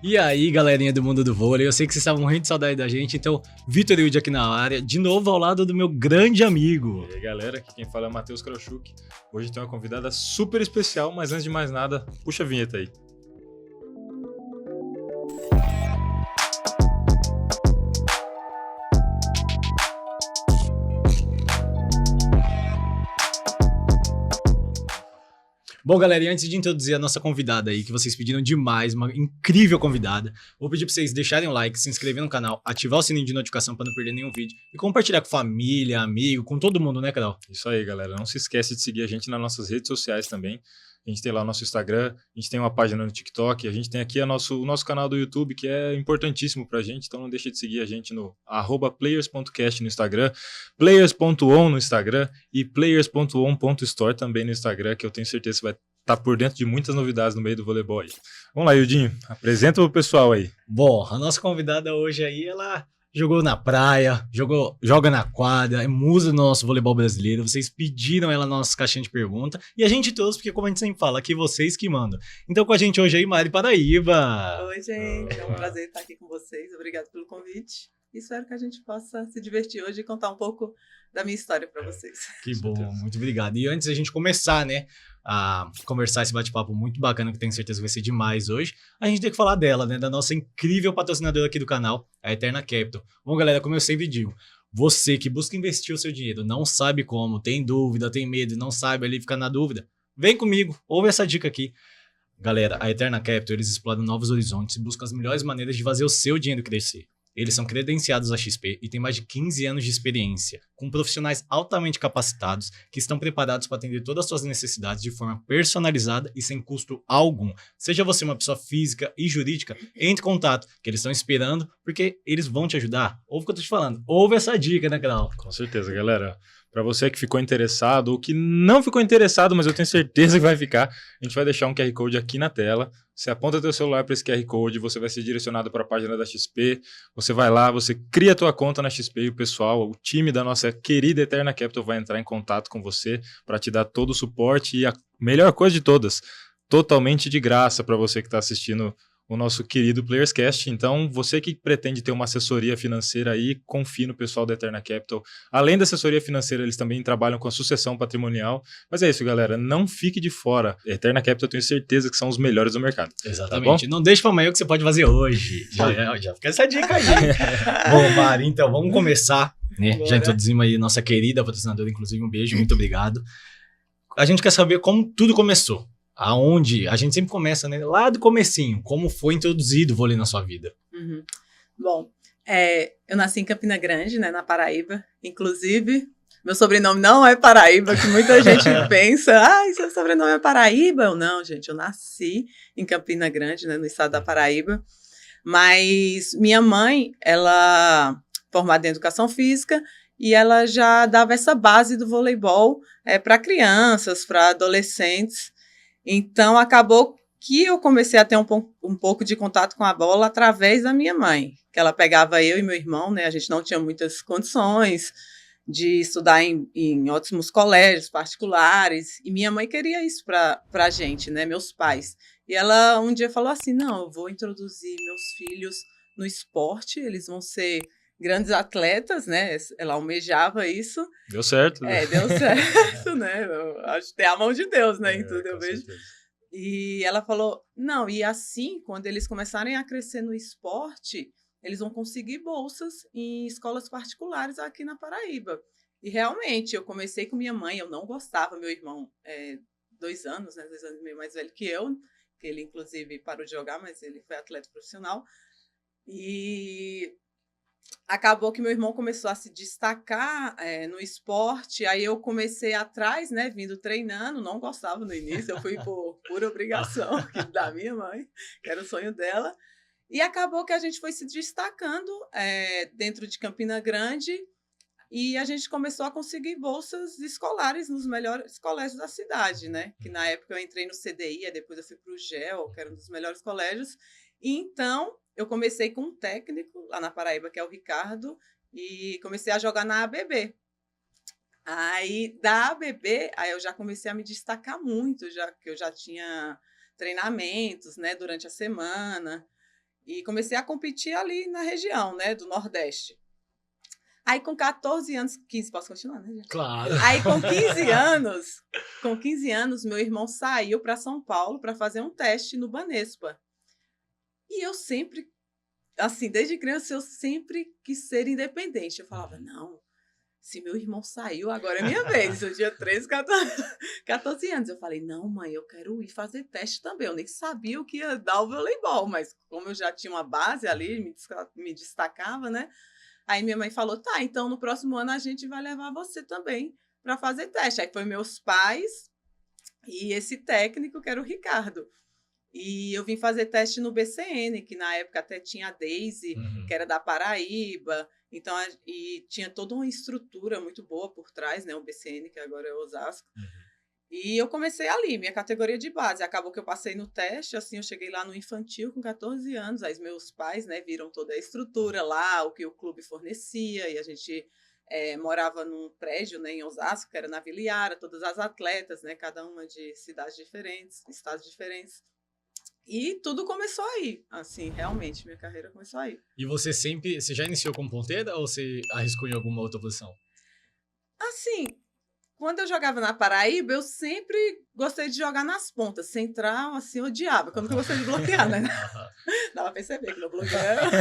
E aí, galerinha do mundo do vôlei, eu sei que vocês estavam morrendo de saudade da gente, então Vitor Wilde aqui na área, de novo ao lado do meu grande amigo. E aí, galera, aqui quem fala é o Matheus Krauchuk. Hoje tem uma convidada super especial, mas antes de mais nada, puxa a vinheta aí. Bom, galera, e antes de introduzir a nossa convidada aí, que vocês pediram demais, uma incrível convidada, vou pedir pra vocês deixarem o like, se inscrever no canal, ativar o sininho de notificação pra não perder nenhum vídeo e compartilhar com família, amigo, com todo mundo, né, Carol? Isso aí, galera. Não se esquece de seguir a gente nas nossas redes sociais também. A gente tem lá o nosso Instagram, a gente tem uma página no TikTok, a gente tem aqui o nosso canal do YouTube, que é importantíssimo pra gente, então não deixa de seguir a gente no @players.cast no Instagram, players.on no Instagram e players.on.store também no Instagram, que eu tenho certeza que vai estar por dentro de muitas novidades no meio do voleibol aí. Vamos lá, Ildinho, apresenta o pessoal aí. Bom, a nossa convidada hoje aí, ela jogou na praia, joga na quadra, é musa do nosso voleibol brasileiro. Vocês pediram ela na nossa caixinha de pergunta e a gente trouxe, porque como a gente sempre fala, aqui vocês que mandam. Então com a gente hoje aí, Mari Paraíba. Oi, gente, é um prazer estar aqui com vocês. Obrigado pelo convite. Espero que a gente possa se divertir hoje e contar um pouco da minha história para vocês. Que bom, muito obrigado. E antes da gente começar, né, a conversar esse bate-papo muito bacana, que tenho certeza que vai ser demais hoje, a gente tem que falar dela, né, da nossa incrível patrocinadora aqui do canal, a Eterna Capital. Bom, galera, como eu sempre digo, você que busca investir o seu dinheiro, não sabe como, tem dúvida, tem medo, não sabe ali ficar na dúvida, vem comigo, ouve essa dica aqui. Galera, a Eterna Capital, eles exploram novos horizontes e buscam as melhores maneiras de fazer o seu dinheiro crescer. Eles são credenciados à XP e têm mais de 15 anos de experiência, com profissionais altamente capacitados que estão preparados para atender todas as suas necessidades de forma personalizada e sem custo algum. Seja você uma pessoa física e jurídica, entre em contato, que eles estão esperando, porque eles vão te ajudar. Ouve o que eu tô te falando, ouve essa dica, né, Carol? Com certeza, galera. Para você que ficou interessado ou que não ficou interessado, mas eu tenho certeza que vai ficar, a gente vai deixar um QR Code aqui na tela. Você aponta teu celular para esse QR Code, você vai ser direcionado para a página da XP, você vai lá, você cria a tua conta na XP e o pessoal, o time da nossa querida Eterna Capital vai entrar em contato com você para te dar todo o suporte e a melhor coisa de todas, totalmente de graça para você que está assistindo o nosso querido PlayersCast. Então, você que pretende ter uma assessoria financeira aí, confie no pessoal da Eterna Capital. Além da assessoria financeira, eles também trabalham com a sucessão patrimonial. Mas é isso, galera. Não fique de fora. Eterna Capital, eu tenho certeza que são os melhores do mercado. Exatamente. Tá, não deixe para amanhã o que você pode fazer hoje. Já fica essa dica aí. Bom, Mari, então, vamos começar. Né? Já introduzimos aí nossa querida patrocinadora, inclusive um beijo, muito obrigado. A gente quer saber como tudo começou. Aonde a gente sempre começa, né? Lá do comecinho, como foi introduzido o vôlei na sua vida? Uhum. Bom, eu nasci em Campina Grande, né, na Paraíba. Inclusive, meu sobrenome não é Paraíba, que muita gente pensa, seu sobrenome é Paraíba? Eu não, gente, eu nasci em Campina Grande, né, no estado da Paraíba. Mas minha mãe, ela formada em educação física, e ela já dava essa base do voleibol para crianças, para adolescentes. Então, acabou que eu comecei a ter um pouco de contato com a bola através da minha mãe, que ela pegava eu e meu irmão, né? A gente não tinha muitas condições de estudar em ótimos colégios particulares, e minha mãe queria isso para a gente, né? Meus pais. E ela um dia falou assim, não, eu vou introduzir meus filhos no esporte, eles vão ser grandes atletas, né? Ela almejava isso. Deu certo. Deu certo, né? Eu acho que tem a mão de Deus, né? Em tudo eu vejo. Certeza. E ela falou, não, e assim, quando eles começarem a crescer no esporte, eles vão conseguir bolsas em escolas particulares aqui na Paraíba. E realmente, eu comecei com minha mãe, eu não gostava, meu irmão 2 anos, né? 2 anos e meio mais velho que eu, que ele inclusive parou de jogar, mas ele foi atleta profissional. E acabou que meu irmão começou a se destacar no esporte, aí eu comecei atrás, né, vindo treinando, não gostava no início, eu fui por pura obrigação da minha mãe, que era o sonho dela, e acabou que a gente foi se destacando dentro de Campina Grande, e a gente começou a conseguir bolsas escolares nos melhores colégios da cidade, né, que na época eu entrei no CDI, depois eu fui para o GEL, que era um dos melhores colégios, e então eu comecei com um técnico lá na Paraíba, que é o Ricardo, e comecei a jogar na ABB. Aí, da ABB, eu já comecei a me destacar muito, que eu já tinha treinamentos, né, durante a semana. E comecei a competir ali na região, né, do Nordeste. Aí com 14 anos, 15, posso continuar, né? Claro. Aí com 15 anos, meu irmão saiu para São Paulo para fazer um teste no Banespa. E eu sempre, assim, desde criança, eu sempre quis ser independente. Eu falava, não, se meu irmão saiu, agora é minha vez. Eu tinha 13, 14 anos. Eu falei, não, mãe, eu quero ir fazer teste também. Eu nem sabia o que ia dar o voleibol, mas como eu já tinha uma base ali, me destacava, né? Aí minha mãe falou, tá, então no próximo ano a gente vai levar você também para fazer teste. Aí foi meus pais e esse técnico, que era o Ricardo. E eu vim fazer teste no BCN, que na época até tinha a Daisy, que era da Paraíba. Então, e tinha toda uma estrutura muito boa por trás, né? O BCN, que agora é Osasco. E eu comecei ali, minha categoria de base. Acabou que eu passei no teste, assim, eu cheguei lá no infantil com 14 anos. Aí meus pais, né, viram toda a estrutura lá, o que o clube fornecia. E a gente morava num prédio, né, em Osasco, que era na Vila Iara, todas as atletas, né, cada uma de cidades diferentes, estados diferentes. E tudo começou aí, assim, realmente, minha carreira começou aí. E você já iniciou como ponteira ou você arriscou em alguma outra posição? Assim, quando eu jogava na Paraíba, eu sempre gostei de jogar nas pontas. Central, assim, eu odiava, porque eu nunca gostei de bloquear, né? Dá pra perceber que não bloqueava.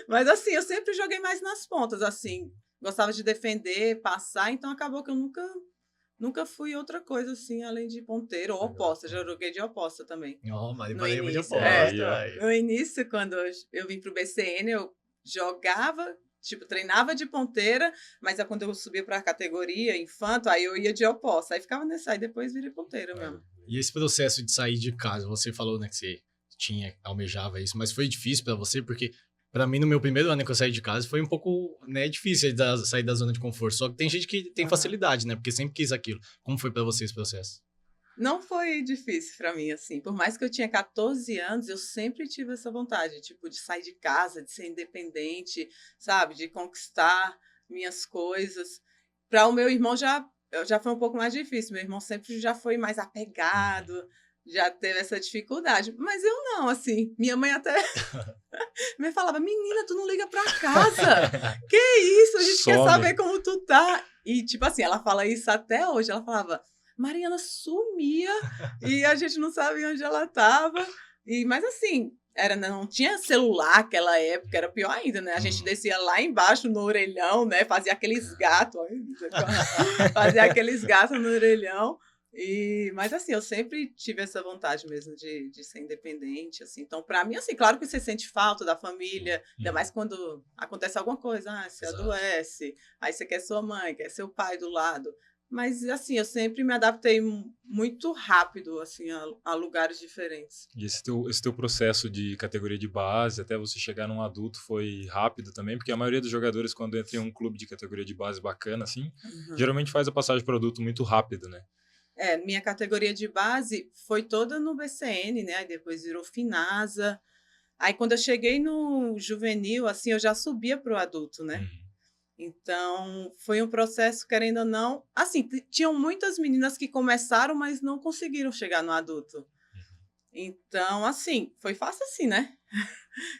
Mas, assim, eu sempre joguei mais nas pontas, assim. Gostava de defender, passar, então acabou que eu nunca fui outra coisa, assim, além de ponteiro ou oposta. Já joguei de oposta também. Ó, Mari No Paraíba de início, oposta. No início, quando eu vim pro BCN, eu jogava, tipo, treinava de ponteira, mas quando eu subia pra categoria infanto, aí eu ia de oposta. Aí ficava nessa, aí depois virei ponteira mesmo. E esse processo de sair de casa, você falou, né, que você almejava isso, mas foi difícil pra você, porque pra mim, no meu primeiro ano que eu saí de casa, foi um pouco, né, difícil sair da zona de conforto. Só que tem gente que tem facilidade, né, porque sempre quis aquilo. Como foi pra você esse processo? Não foi difícil pra mim, assim. Por mais que eu tinha 14 anos, eu sempre tive essa vontade, tipo, de sair de casa, de ser independente, sabe? De conquistar minhas coisas. Para o meu irmão já foi um pouco mais difícil. Meu irmão sempre já foi mais apegado, já teve essa dificuldade. Mas eu não, assim. Minha mãe até me falava, menina, tu não liga pra casa. Que isso? A gente quer saber como tu tá. E, tipo assim, ela fala isso até hoje. Ela falava, Mariana sumia e a gente não sabia onde ela estava. Mas assim, não tinha celular naquela época, era pior ainda, né? A gente descia lá embaixo no orelhão, né? Fazia aqueles gatos, no orelhão. Mas assim, eu sempre tive essa vontade mesmo de ser independente, assim. Então, para mim, assim, claro que você sente falta da família, ainda mais quando acontece alguma coisa, você adoece, aí você quer sua mãe, quer seu pai do lado. Mas, assim, eu sempre me adaptei muito rápido, assim, a lugares diferentes. E esse teu processo de categoria de base, até você chegar num adulto, foi rápido também? Porque a maioria dos jogadores, quando entra em um clube de categoria de base bacana, assim, geralmente faz a passagem para o adulto muito rápido, né? Minha categoria de base foi toda no BCN, né? Aí depois virou Finasa. Aí, quando eu cheguei no juvenil, assim, eu já subia para o adulto, né? Então, foi um processo, querendo ou não... Assim, tinham muitas meninas que começaram, mas não conseguiram chegar no adulto. Então, assim, foi fácil assim, né?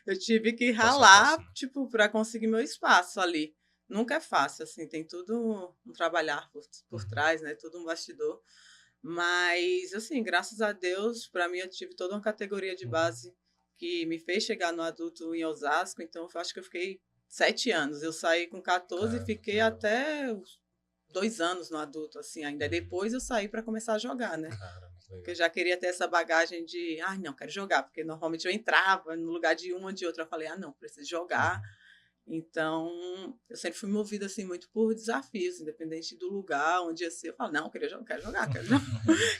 Eu tive que ralar, tipo, para conseguir meu espaço ali. Nunca é fácil, assim, tem tudo um trabalhar por trás, né? Tudo um bastidor. Mas, assim, graças a Deus, para mim, eu tive toda uma categoria de base que me fez chegar no adulto em Osasco. Então, eu acho que eu fiquei 7 anos. Eu saí com 14 e fiquei até 2 anos no adulto, assim, ainda. Depois eu saí para começar a jogar, né? Porque eu já queria ter essa bagagem de, não, quero jogar, porque normalmente eu entrava no lugar de uma ou de outra. Eu falei, não, preciso jogar. Então, eu sempre fui movida, assim, muito por desafios, independente do lugar onde ia ser. Eu falo, não, quero jogar,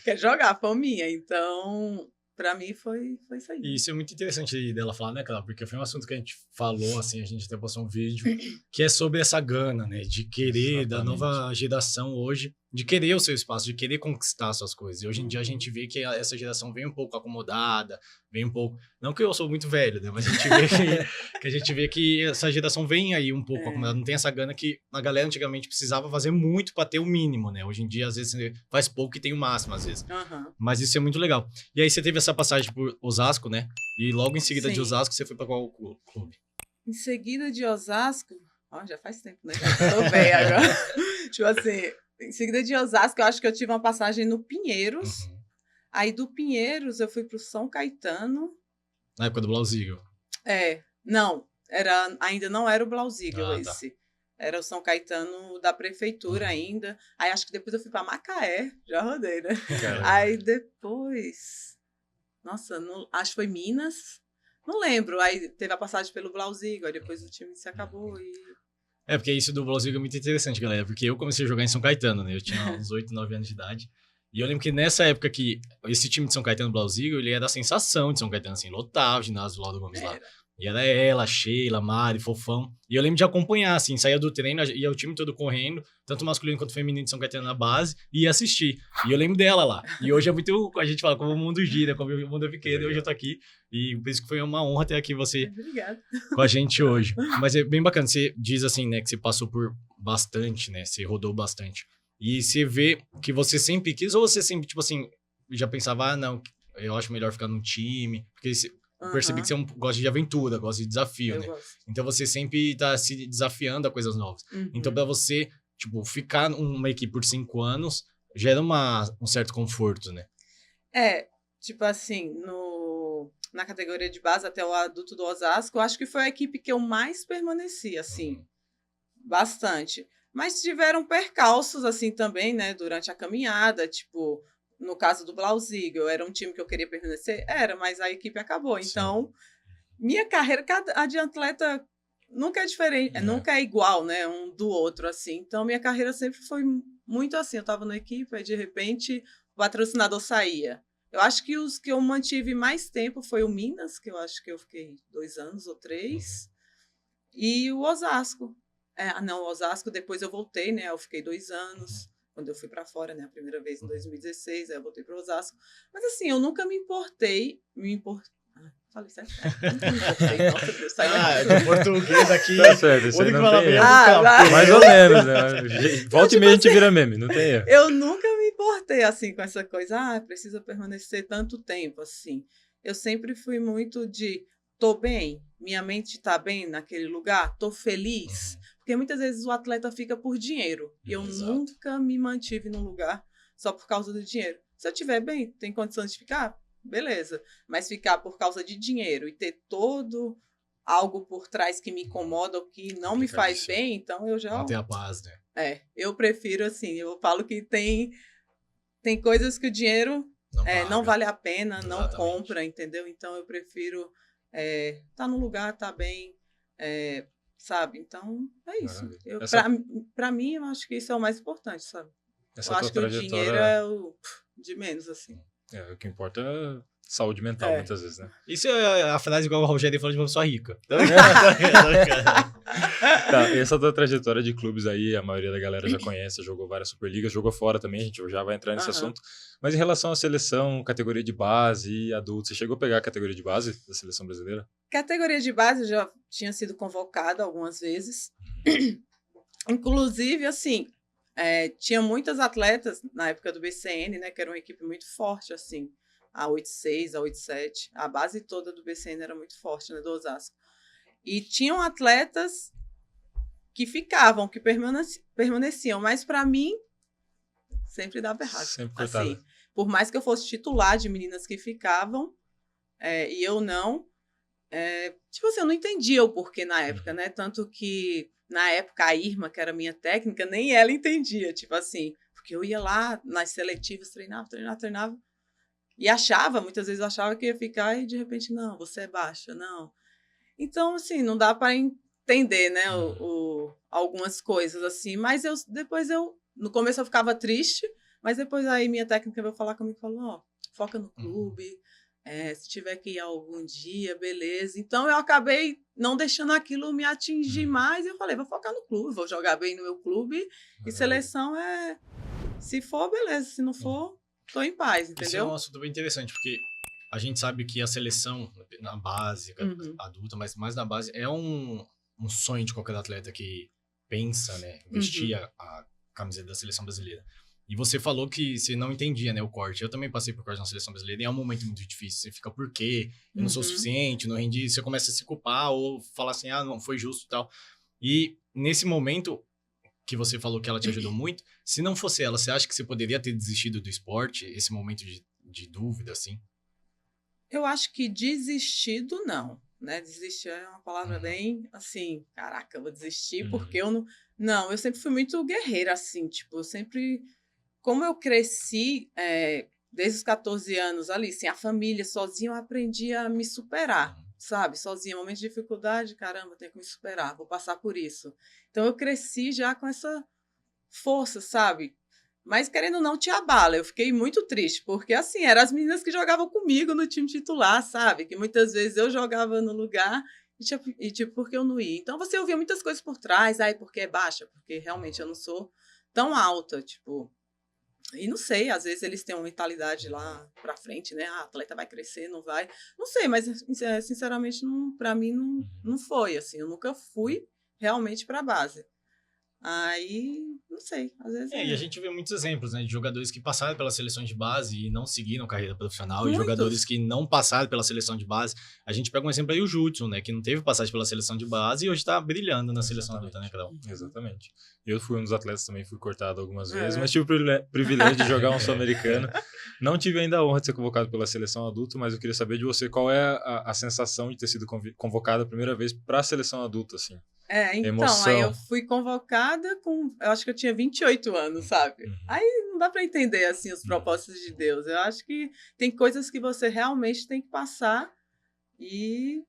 quero jogar, fominha. Então, pra mim foi isso aí. E isso é muito interessante dela falar, né, Clara? Porque foi um assunto que a gente falou, assim, a gente até postou um vídeo, que é sobre essa gana, né, de querer da nova geração hoje de querer o seu espaço, de querer conquistar suas coisas. E hoje em dia a gente vê que essa geração vem um pouco acomodada, vem um pouco... Não que eu sou muito velho, né? Mas a gente vê que a gente vê que essa geração vem aí um pouco acomodada. Não tem essa gana que a galera antigamente precisava fazer muito para ter o mínimo, né? Hoje em dia, às vezes, você faz pouco e tem o máximo, às vezes. Mas isso é muito legal. E aí você teve essa passagem por Osasco, né? E logo em seguida de Osasco, você foi para qual clube? Em seguida de Osasco... Ó, já faz tempo, né? Já tô bem agora. Tipo assim... Em seguida de Osasco, eu acho que eu tive uma passagem no Pinheiros. Aí do Pinheiros eu fui pro São Caetano. Na época do Blauzigel. Não, ainda não era o Blauzigel esse. Tá. Era o São Caetano da prefeitura ainda. Aí acho que depois eu fui pra Macaé, já rodei, né? Caramba. Aí depois... Nossa, acho que foi Minas. Não lembro. Aí teve a passagem pelo Blauzigel, aí depois o time se acabou e... Porque isso do Blauzigel é muito interessante, galera. Porque eu comecei a jogar em São Caetano, né? Eu tinha uns 8, 9 anos de idade. E eu lembro que nessa época que esse time de São Caetano, Blauzigel, ele era a sensação de São Caetano, assim. Lotava o ginásio do Laudo Gomes lá. E era ela, Sheila, Mari, Fofão. E eu lembro de acompanhar, assim. Saía do treino, ia o time todo correndo. Tanto masculino quanto feminino de São Caetano na base. E ia assistir. E eu lembro dela lá. E hoje é muito... A gente fala como o mundo gira, como o mundo é pequeno. E hoje eu tô aqui. E por isso que foi uma honra ter aqui você com a gente hoje. Mas é bem bacana. Você diz assim, né? Que você passou por bastante, né? Você rodou bastante. E você vê que você sempre quis. Ou você sempre, tipo assim, já pensava... Ah, não, eu acho melhor ficar num time. Porque... Eu percebi que você gosta de aventura, gosta de desafio, né? Gosto. Então você sempre tá se desafiando a coisas novas. Então pra você, tipo, ficar numa equipe por 5 anos, gera um certo conforto, né? Tipo assim, na categoria de base até o adulto do Osasco, eu acho que foi a equipe que eu mais permaneci, assim, bastante. Mas tiveram percalços, assim, também, né, durante a caminhada, tipo... No caso do Blauzigel, era um time que eu queria permanecer? Era, mas a equipe acabou. Então, minha carreira, a de atleta nunca é diferente, nunca é igual, né, um do outro, assim. Então, minha carreira sempre foi muito assim. Eu estava na equipe, aí, de repente, o patrocinador saía. Eu acho que os que eu mantive mais tempo foi o Minas, que eu acho que eu fiquei 2 anos ou 3, e o Osasco. O Osasco, depois eu voltei, né, eu fiquei 2 anos. Quando eu fui para fora, né, a primeira vez em 2016, aí eu voltei para Osasco. Mas assim, eu nunca me importei. Falei certo? Nunca me importei. Nossa, Deus, saiu do português aqui. Tá certo, isso aí não tem erro. Mais ou menos, né? Volta e meia a gente vira meme, não tem erro. Eu nunca me importei, assim, com essa coisa. Precisa permanecer tanto tempo, assim. Eu sempre fui muito de, tô bem, minha mente tá bem naquele lugar, tô feliz. Porque muitas vezes o atleta fica por dinheiro. E eu nunca me mantive num lugar só por causa do dinheiro. Se eu estiver bem, tem condições de ficar? Beleza. Mas ficar por causa de dinheiro e ter todo algo por trás que me incomoda ou que não me faz bem, então eu já... Não tem a paz, né? Eu prefiro assim, eu falo que tem coisas que o dinheiro não vale a pena, não compra, entendeu? Então eu prefiro tá no lugar, tá bem... sabe? Então, é isso. Pra mim, eu acho que isso é o mais importante, sabe? Eu acho que o dinheiro é o de menos, assim. O que importa é saúde mental, muitas vezes, né? Isso é a frase igual o Rogério falou de uma pessoa rica. Tá, essa tua trajetória de clubes aí, a maioria da galera já conhece, jogou várias Superligas, jogou fora também, a gente já vai entrar nesse assunto. Mas em relação à seleção, categoria de base e adulto, você chegou a pegar a categoria de base da seleção brasileira? Categoria de base, eu já tinha sido convocada algumas vezes. Inclusive, assim, tinha muitas atletas na época do BCN, né, que era uma equipe muito forte, assim, a 86, a 87, a base toda do BCN era muito forte, né, do Osasco. E tinham atletas que ficavam, que permaneciam, mas para mim sempre dava errado. Sempre assim, por mais que eu fosse titular de meninas que ficavam, e eu não, tipo assim, eu não entendia o porquê na época, né? Tanto que na época a Irma, que era minha técnica, nem ela entendia, tipo assim, porque eu ia lá nas seletivas, treinava, e muitas vezes eu achava que ia ficar e de repente, não, você é baixa, não. Então, assim, não dá para entender, né, algumas coisas, assim, mas no começo eu ficava triste, mas depois aí minha técnica veio falar comigo e falou, foca no clube, se tiver que ir algum dia, beleza. Então, eu acabei não deixando aquilo me atingir mais, e eu falei, vou focar no clube, vou jogar bem no meu clube, e seleção Se for, beleza. Se não for, tô em paz, Esse é um entendeu? assunto bem interessante, porque a gente sabe que a seleção na base, Uhum. adulta, mas mais na base, é um sonho de qualquer atleta que pensa, né, vestir Uhum. a camiseta da seleção brasileira. E você falou que você não entendia, né, o corte. Eu também passei por corte na seleção brasileira e é um momento muito difícil. Você fica, por quê? Eu não sou o Uhum. suficiente, não rendi. Você começa a se culpar ou falar assim, ah, não foi justo e tal. E nesse momento que você falou que ela te ajudou muito, se não fosse ela, você acha que você poderia ter desistido do esporte? Esse momento de dúvida, assim? Eu acho que desistido, não. Né? Desistir é uma palavra Uhum. bem assim, caraca, eu vou desistir porque Uhum. eu não. Não, eu sempre fui muito guerreira, assim, tipo, eu sempre. Como eu cresci desde os 14 anos ali, sem a família, sozinha, eu aprendi a me superar, Uhum. sabe? Sozinha, momento de dificuldade, caramba, tenho que me superar, vou passar por isso. Então eu cresci já com essa força, sabe? Mas querendo ou não, te abala. Eu fiquei muito triste, porque assim, eram as meninas que jogavam comigo no time titular, sabe? Que muitas vezes eu jogava no lugar tipo, porque eu não ia. Então você ouvia muitas coisas por trás, ai, porque é baixa, porque realmente eu não sou tão alta, tipo. E não sei, às vezes eles têm uma mentalidade lá pra frente, né? Ah, a atleta vai crescer, não vai. Não sei, mas sinceramente, não, pra mim não foi assim. Eu nunca fui realmente pra base. Aí, não sei, às vezes E a gente vê muitos exemplos, né, de jogadores que passaram pela seleção de base e não seguiram carreira profissional, e jogadores muitos. que não passaram pela seleção de base. A gente pega um exemplo aí, o Judson, né, que não teve passagem pela seleção de base e hoje tá brilhando na seleção adulta, né, Exatamente. Carol? Uhum. Exatamente. Eu fui um dos atletas também, fui cortado algumas vezes, É. mas tive o privilégio de jogar um sul-americano. Não tive ainda a honra de ser convocado pela seleção adulta, mas eu queria saber de você qual é a sensação de ter sido convocado a primeira vez para a seleção adulta, assim. Então, aí eu Emoção. fui convocada com, eu acho que eu tinha 28 anos, sabe? Uhum. Aí não dá para entender, assim, os propósitos de Deus. Eu acho que tem coisas que você realmente tem que passar e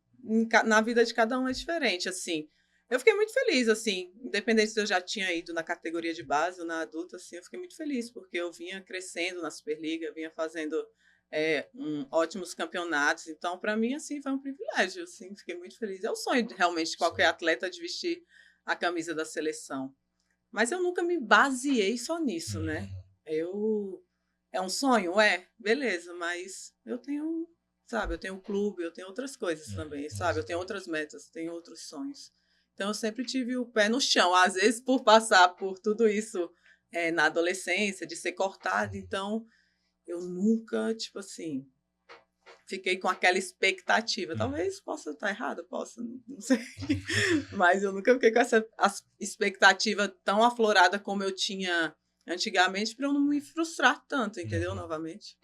na vida de cada um é diferente, assim. Eu fiquei muito feliz, assim, independente se eu já tinha ido na categoria de base ou na adulta, assim, eu fiquei muito feliz, porque eu vinha crescendo na Superliga, vinha fazendo ótimos campeonatos, então, para mim, assim, foi um privilégio, assim, fiquei muito feliz. É o sonho, realmente, de qualquer Sim. atleta de vestir a camisa da seleção. Mas eu nunca me baseei só nisso, né? Uhum. Eu... É um sonho? É, beleza, mas eu tenho, sabe, eu tenho um clube, eu tenho outras coisas também, sabe? Eu tenho outras metas, tenho outros sonhos. Então eu sempre tive o pé no chão, às vezes por passar por tudo isso na adolescência, de ser cortada, então eu nunca, tipo assim, fiquei com aquela expectativa. Talvez possa estar errado, possa, não sei. Mas eu nunca fiquei com essa expectativa tão aflorada como eu tinha antigamente, para eu não me frustrar tanto, entendeu? Uhum. Novamente.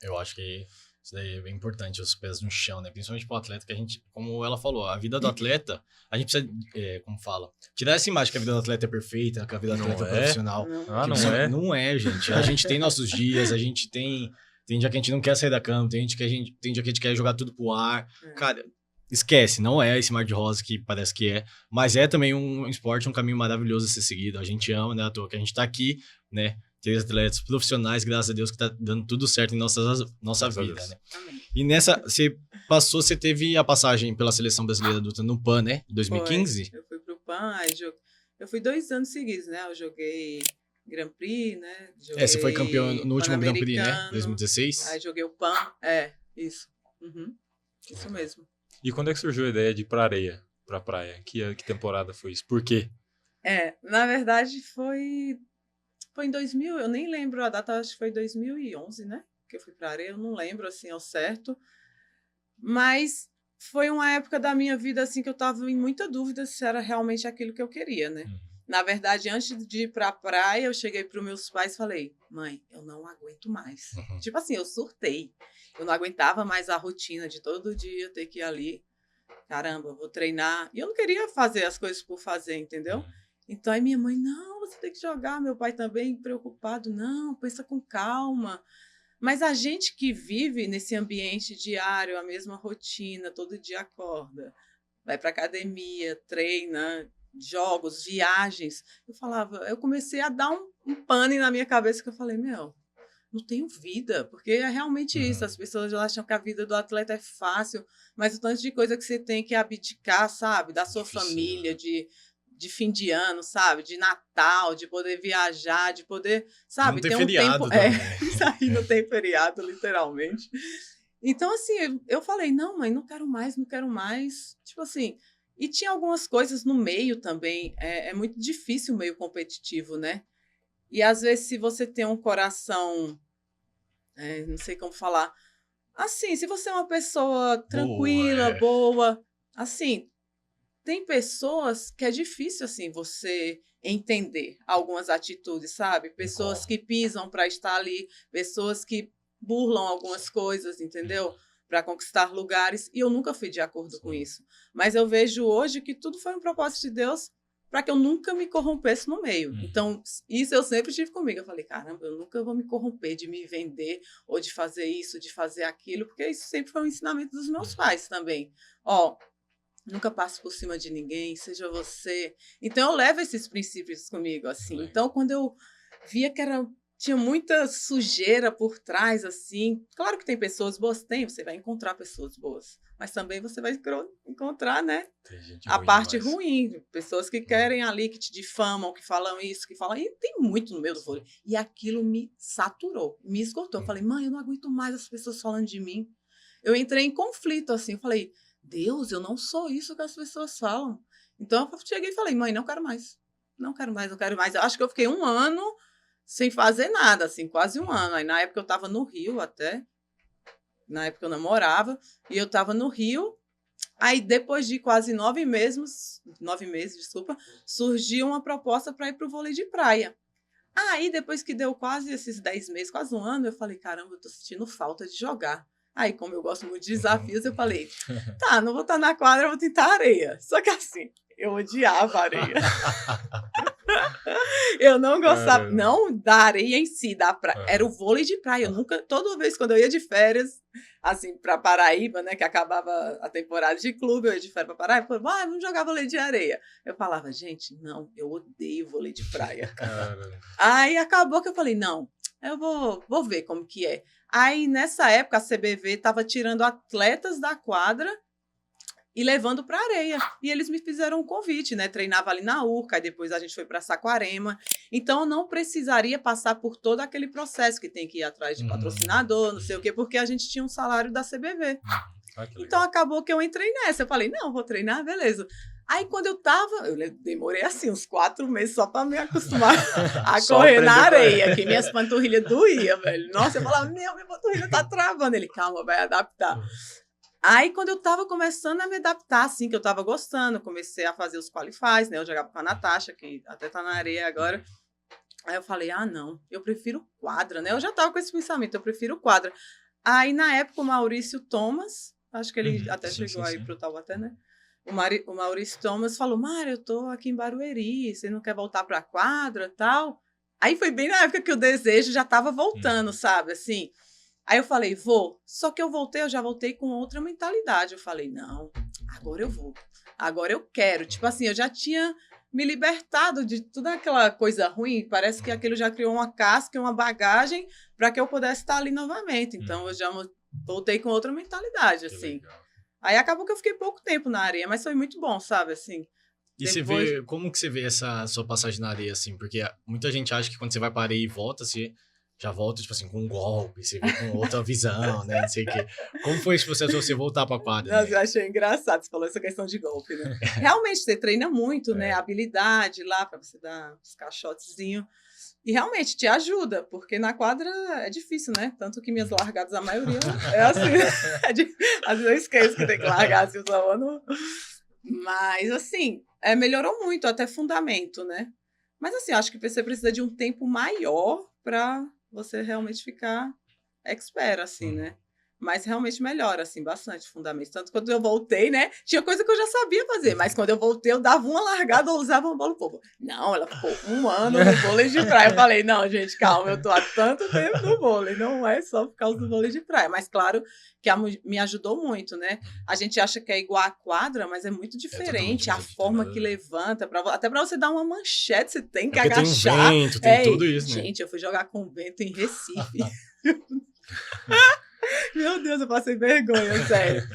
Eu acho que isso daí é bem importante, os pés no chão, né? Principalmente pro atleta, que a gente, como ela falou, a vida do atleta, a gente precisa, como fala, tirar essa imagem que a vida do atleta é perfeita, que a vida do atleta é Não é? profissional. Não, Ah, Que não você, é? não é, gente. A gente tem nossos dias, a gente tem dia que a gente não quer sair da cama, tem dia que a gente quer jogar tudo pro ar. é. Cara, esquece, não é esse mar de rosa que parece que é, mas é também um esporte, um caminho maravilhoso a ser seguido. A gente ama, né, à toa que a gente tá aqui, né? Ter atletas profissionais, graças a Deus, que tá dando tudo certo em nossa Graças a vida, Deus. né? Amém. E nessa, você teve a passagem pela seleção brasileira adulta no PAN, né? Em Foi. 2015? Eu fui pro PAN, eu fui 2 anos seguidos, né? Eu joguei Grand Prix, né? Você foi campeão Joguei no último Grand Prix, né? Pan-Americano, 2016? aí joguei o PAN, isso. Uhum, isso mesmo. E quando é que surgiu a ideia de ir pra areia, pra praia? Que temporada foi isso? Por quê? Na verdade foi em 2000, eu nem lembro a data, acho que foi 2011, né? Que eu fui pra areia, eu não lembro assim ao certo. Mas foi uma época da minha vida assim que eu estava em muita dúvida se era realmente aquilo que eu queria, né? Na verdade, antes de ir para a praia, eu cheguei para os meus pais e falei: mãe, eu não aguento mais. Uhum. Tipo assim, eu surtei. Eu não aguentava mais a rotina de todo dia ter que ir ali. Caramba, eu vou treinar. E eu não queria fazer as coisas por fazer, entendeu? Então aí minha mãe: não, você tem que jogar. Meu pai também preocupado: não, pensa com calma. Mas a gente que vive nesse ambiente diário, a mesma rotina, todo dia acorda, vai para academia, treina, jogos, viagens. Eu comecei a dar um pane na minha cabeça que eu falei: meu, não tenho vida, porque é realmente isso. As pessoas acham que a vida do atleta é fácil, mas o tanto de coisa que você tem que abdicar, sabe? Da sua Difícil, família, né? de fim de ano, sabe? De Natal, de poder viajar, de poder, sabe? Não ter ter um feriado tempo. também. Isso aí não tem feriado, literalmente. Então, assim, eu falei, não, mãe, não quero mais, não quero mais. Tipo assim, e tinha algumas coisas no meio também. É muito difícil o meio competitivo, né? E às vezes, se você tem um coração, não sei como falar, assim, se você é uma pessoa tranquila, boa, assim, tem pessoas que é difícil, assim, você entender algumas atitudes, sabe? Pessoas que pisam para estar ali, pessoas que burlam algumas coisas, entendeu? Para conquistar lugares, e eu nunca fui de acordo com isso. Mas eu vejo hoje que tudo foi um propósito de Deus para que eu nunca me corrompesse no meio. Então, isso eu sempre tive comigo. Eu falei, caramba, eu nunca vou me corromper de me vender, ou de fazer isso, de fazer aquilo, porque isso sempre foi um ensinamento dos meus pais também. Ó, nunca passe por cima de ninguém, seja você. Então, eu levo esses princípios comigo, assim. Então, quando eu via que tinha muita sujeira por trás, assim. Claro que tem pessoas boas, você vai encontrar pessoas boas. Mas também você vai encontrar, né? A parte ruim. Pessoas que querem ali, que te difamam, que falam isso, que falam. E tem muito no meio do vôlei. E aquilo me saturou, me esgotou. Eu falei, mãe, eu não aguento mais as pessoas falando de mim. Eu entrei em conflito, assim. Eu falei, Deus, eu não sou isso que as pessoas falam. Então eu cheguei e falei, mãe, não quero mais. Não quero mais, não quero mais. Eu acho que eu fiquei 1 ano sem fazer nada, assim, quase 1 ano. Aí na época eu estava no Rio até. Na época eu namorava. E eu estava no Rio. Aí depois de quase 9 meses, desculpa, surgiu uma proposta para ir para o vôlei de praia. Aí depois que deu quase esses 10 meses, quase 1 ano, eu falei, caramba, eu tô sentindo falta de jogar. Aí, como eu gosto muito de desafios, eu falei, tá, não vou estar na quadra, eu vou tentar areia. Só que assim, eu odiava a areia. Eu não gostava, não da areia em si, da praia. Era o vôlei de praia. Eu nunca, toda vez quando eu ia de férias, assim, pra Paraíba, né, que acabava a temporada de clube, eu ia de férias pra Paraíba, eu falava, vamos jogar vôlei de areia. Eu falava, gente, não, eu odeio vôlei de praia. Aí acabou que eu falei, não, eu vou ver como que é. Aí, nessa época, a CBV estava tirando atletas da quadra e levando para areia. E eles me fizeram um convite, né? Treinava ali na Urca, aí depois a gente foi para Saquarema. Então, eu não precisaria passar por todo aquele processo que tem que ir atrás de patrocinador, não sei o quê, porque a gente tinha um salário da CBV. Então, acabou que eu entrei nessa. Eu falei, não, vou treinar, beleza. Aí, quando eu demorei assim, uns 4 meses só para me acostumar a correr na areia, que minhas panturrilhas doíam, velho. Nossa, eu falava, minha panturrilha tá travando. Ele, calma, vai adaptar. Aí, quando eu tava começando a me adaptar, assim, que eu tava gostando, comecei a fazer os qualifies, né? Eu jogava com a Natasha, que até tá na areia agora. Aí eu falei, não, eu prefiro quadra, né? Eu já tava com esse pensamento, eu prefiro quadra. Aí, na época, o Maurício Thomas, acho que ele até chegou aí pro Taubaté, né? O Maurício Thomas falou, Mário, eu tô aqui em Barueri, você não quer voltar pra quadra e tal? Aí foi bem na época que o desejo já tava voltando, sabe, assim. Aí eu falei, vou. Só que eu já voltei com outra mentalidade. Eu falei, não, agora eu vou. Agora eu quero. Tipo assim, eu já tinha me libertado de toda aquela coisa ruim. Parece que aquilo já criou uma casca, uma bagagem para que eu pudesse estar ali novamente. Então, eu já voltei com outra mentalidade, assim. Aí acabou que eu fiquei pouco tempo na areia, mas foi muito bom, sabe, assim. E você vê, como que você vê essa sua passagem na areia, assim? Porque muita gente acha que quando você vai para areia e volta, você já volta, tipo assim, com um golpe, você vê com outra visão, né, não sei o quê. Como foi esse processo de você voltar pra quadra? Nossa, eu achei engraçado, você falou essa questão de golpe, né? Realmente, você treina muito, né, a habilidade lá, pra você dar os caixotezinhos. E realmente te ajuda, porque na quadra é difícil, né? Tanto que minhas largadas, a maioria é assim. Às vezes eu esqueço que tem que largar assim, mas, assim, melhorou muito, até fundamento, né? Mas, assim, acho que você precisa de um tempo maior para você realmente ficar expert, assim, né? Mas realmente melhora, assim, bastante fundamento. Tanto que quando eu voltei, né? Tinha coisa que eu já sabia fazer, mas quando eu voltei, eu dava uma largada ou usava uma bola povo. Não, ela ficou 1 ano no vôlei de praia. Eu falei, não, gente, calma, eu tô há tanto tempo no vôlei, não é só por causa do vôlei de praia. Mas claro que me ajudou muito, né? A gente acha que é igual a quadra, mas é muito diferente. A forma que levanta, até para você dar uma manchete, você tem que agachar. Tem vento, tem tudo isso, né? Gente, eu fui jogar com vento em Recife. Meu Deus, eu passei vergonha, sério.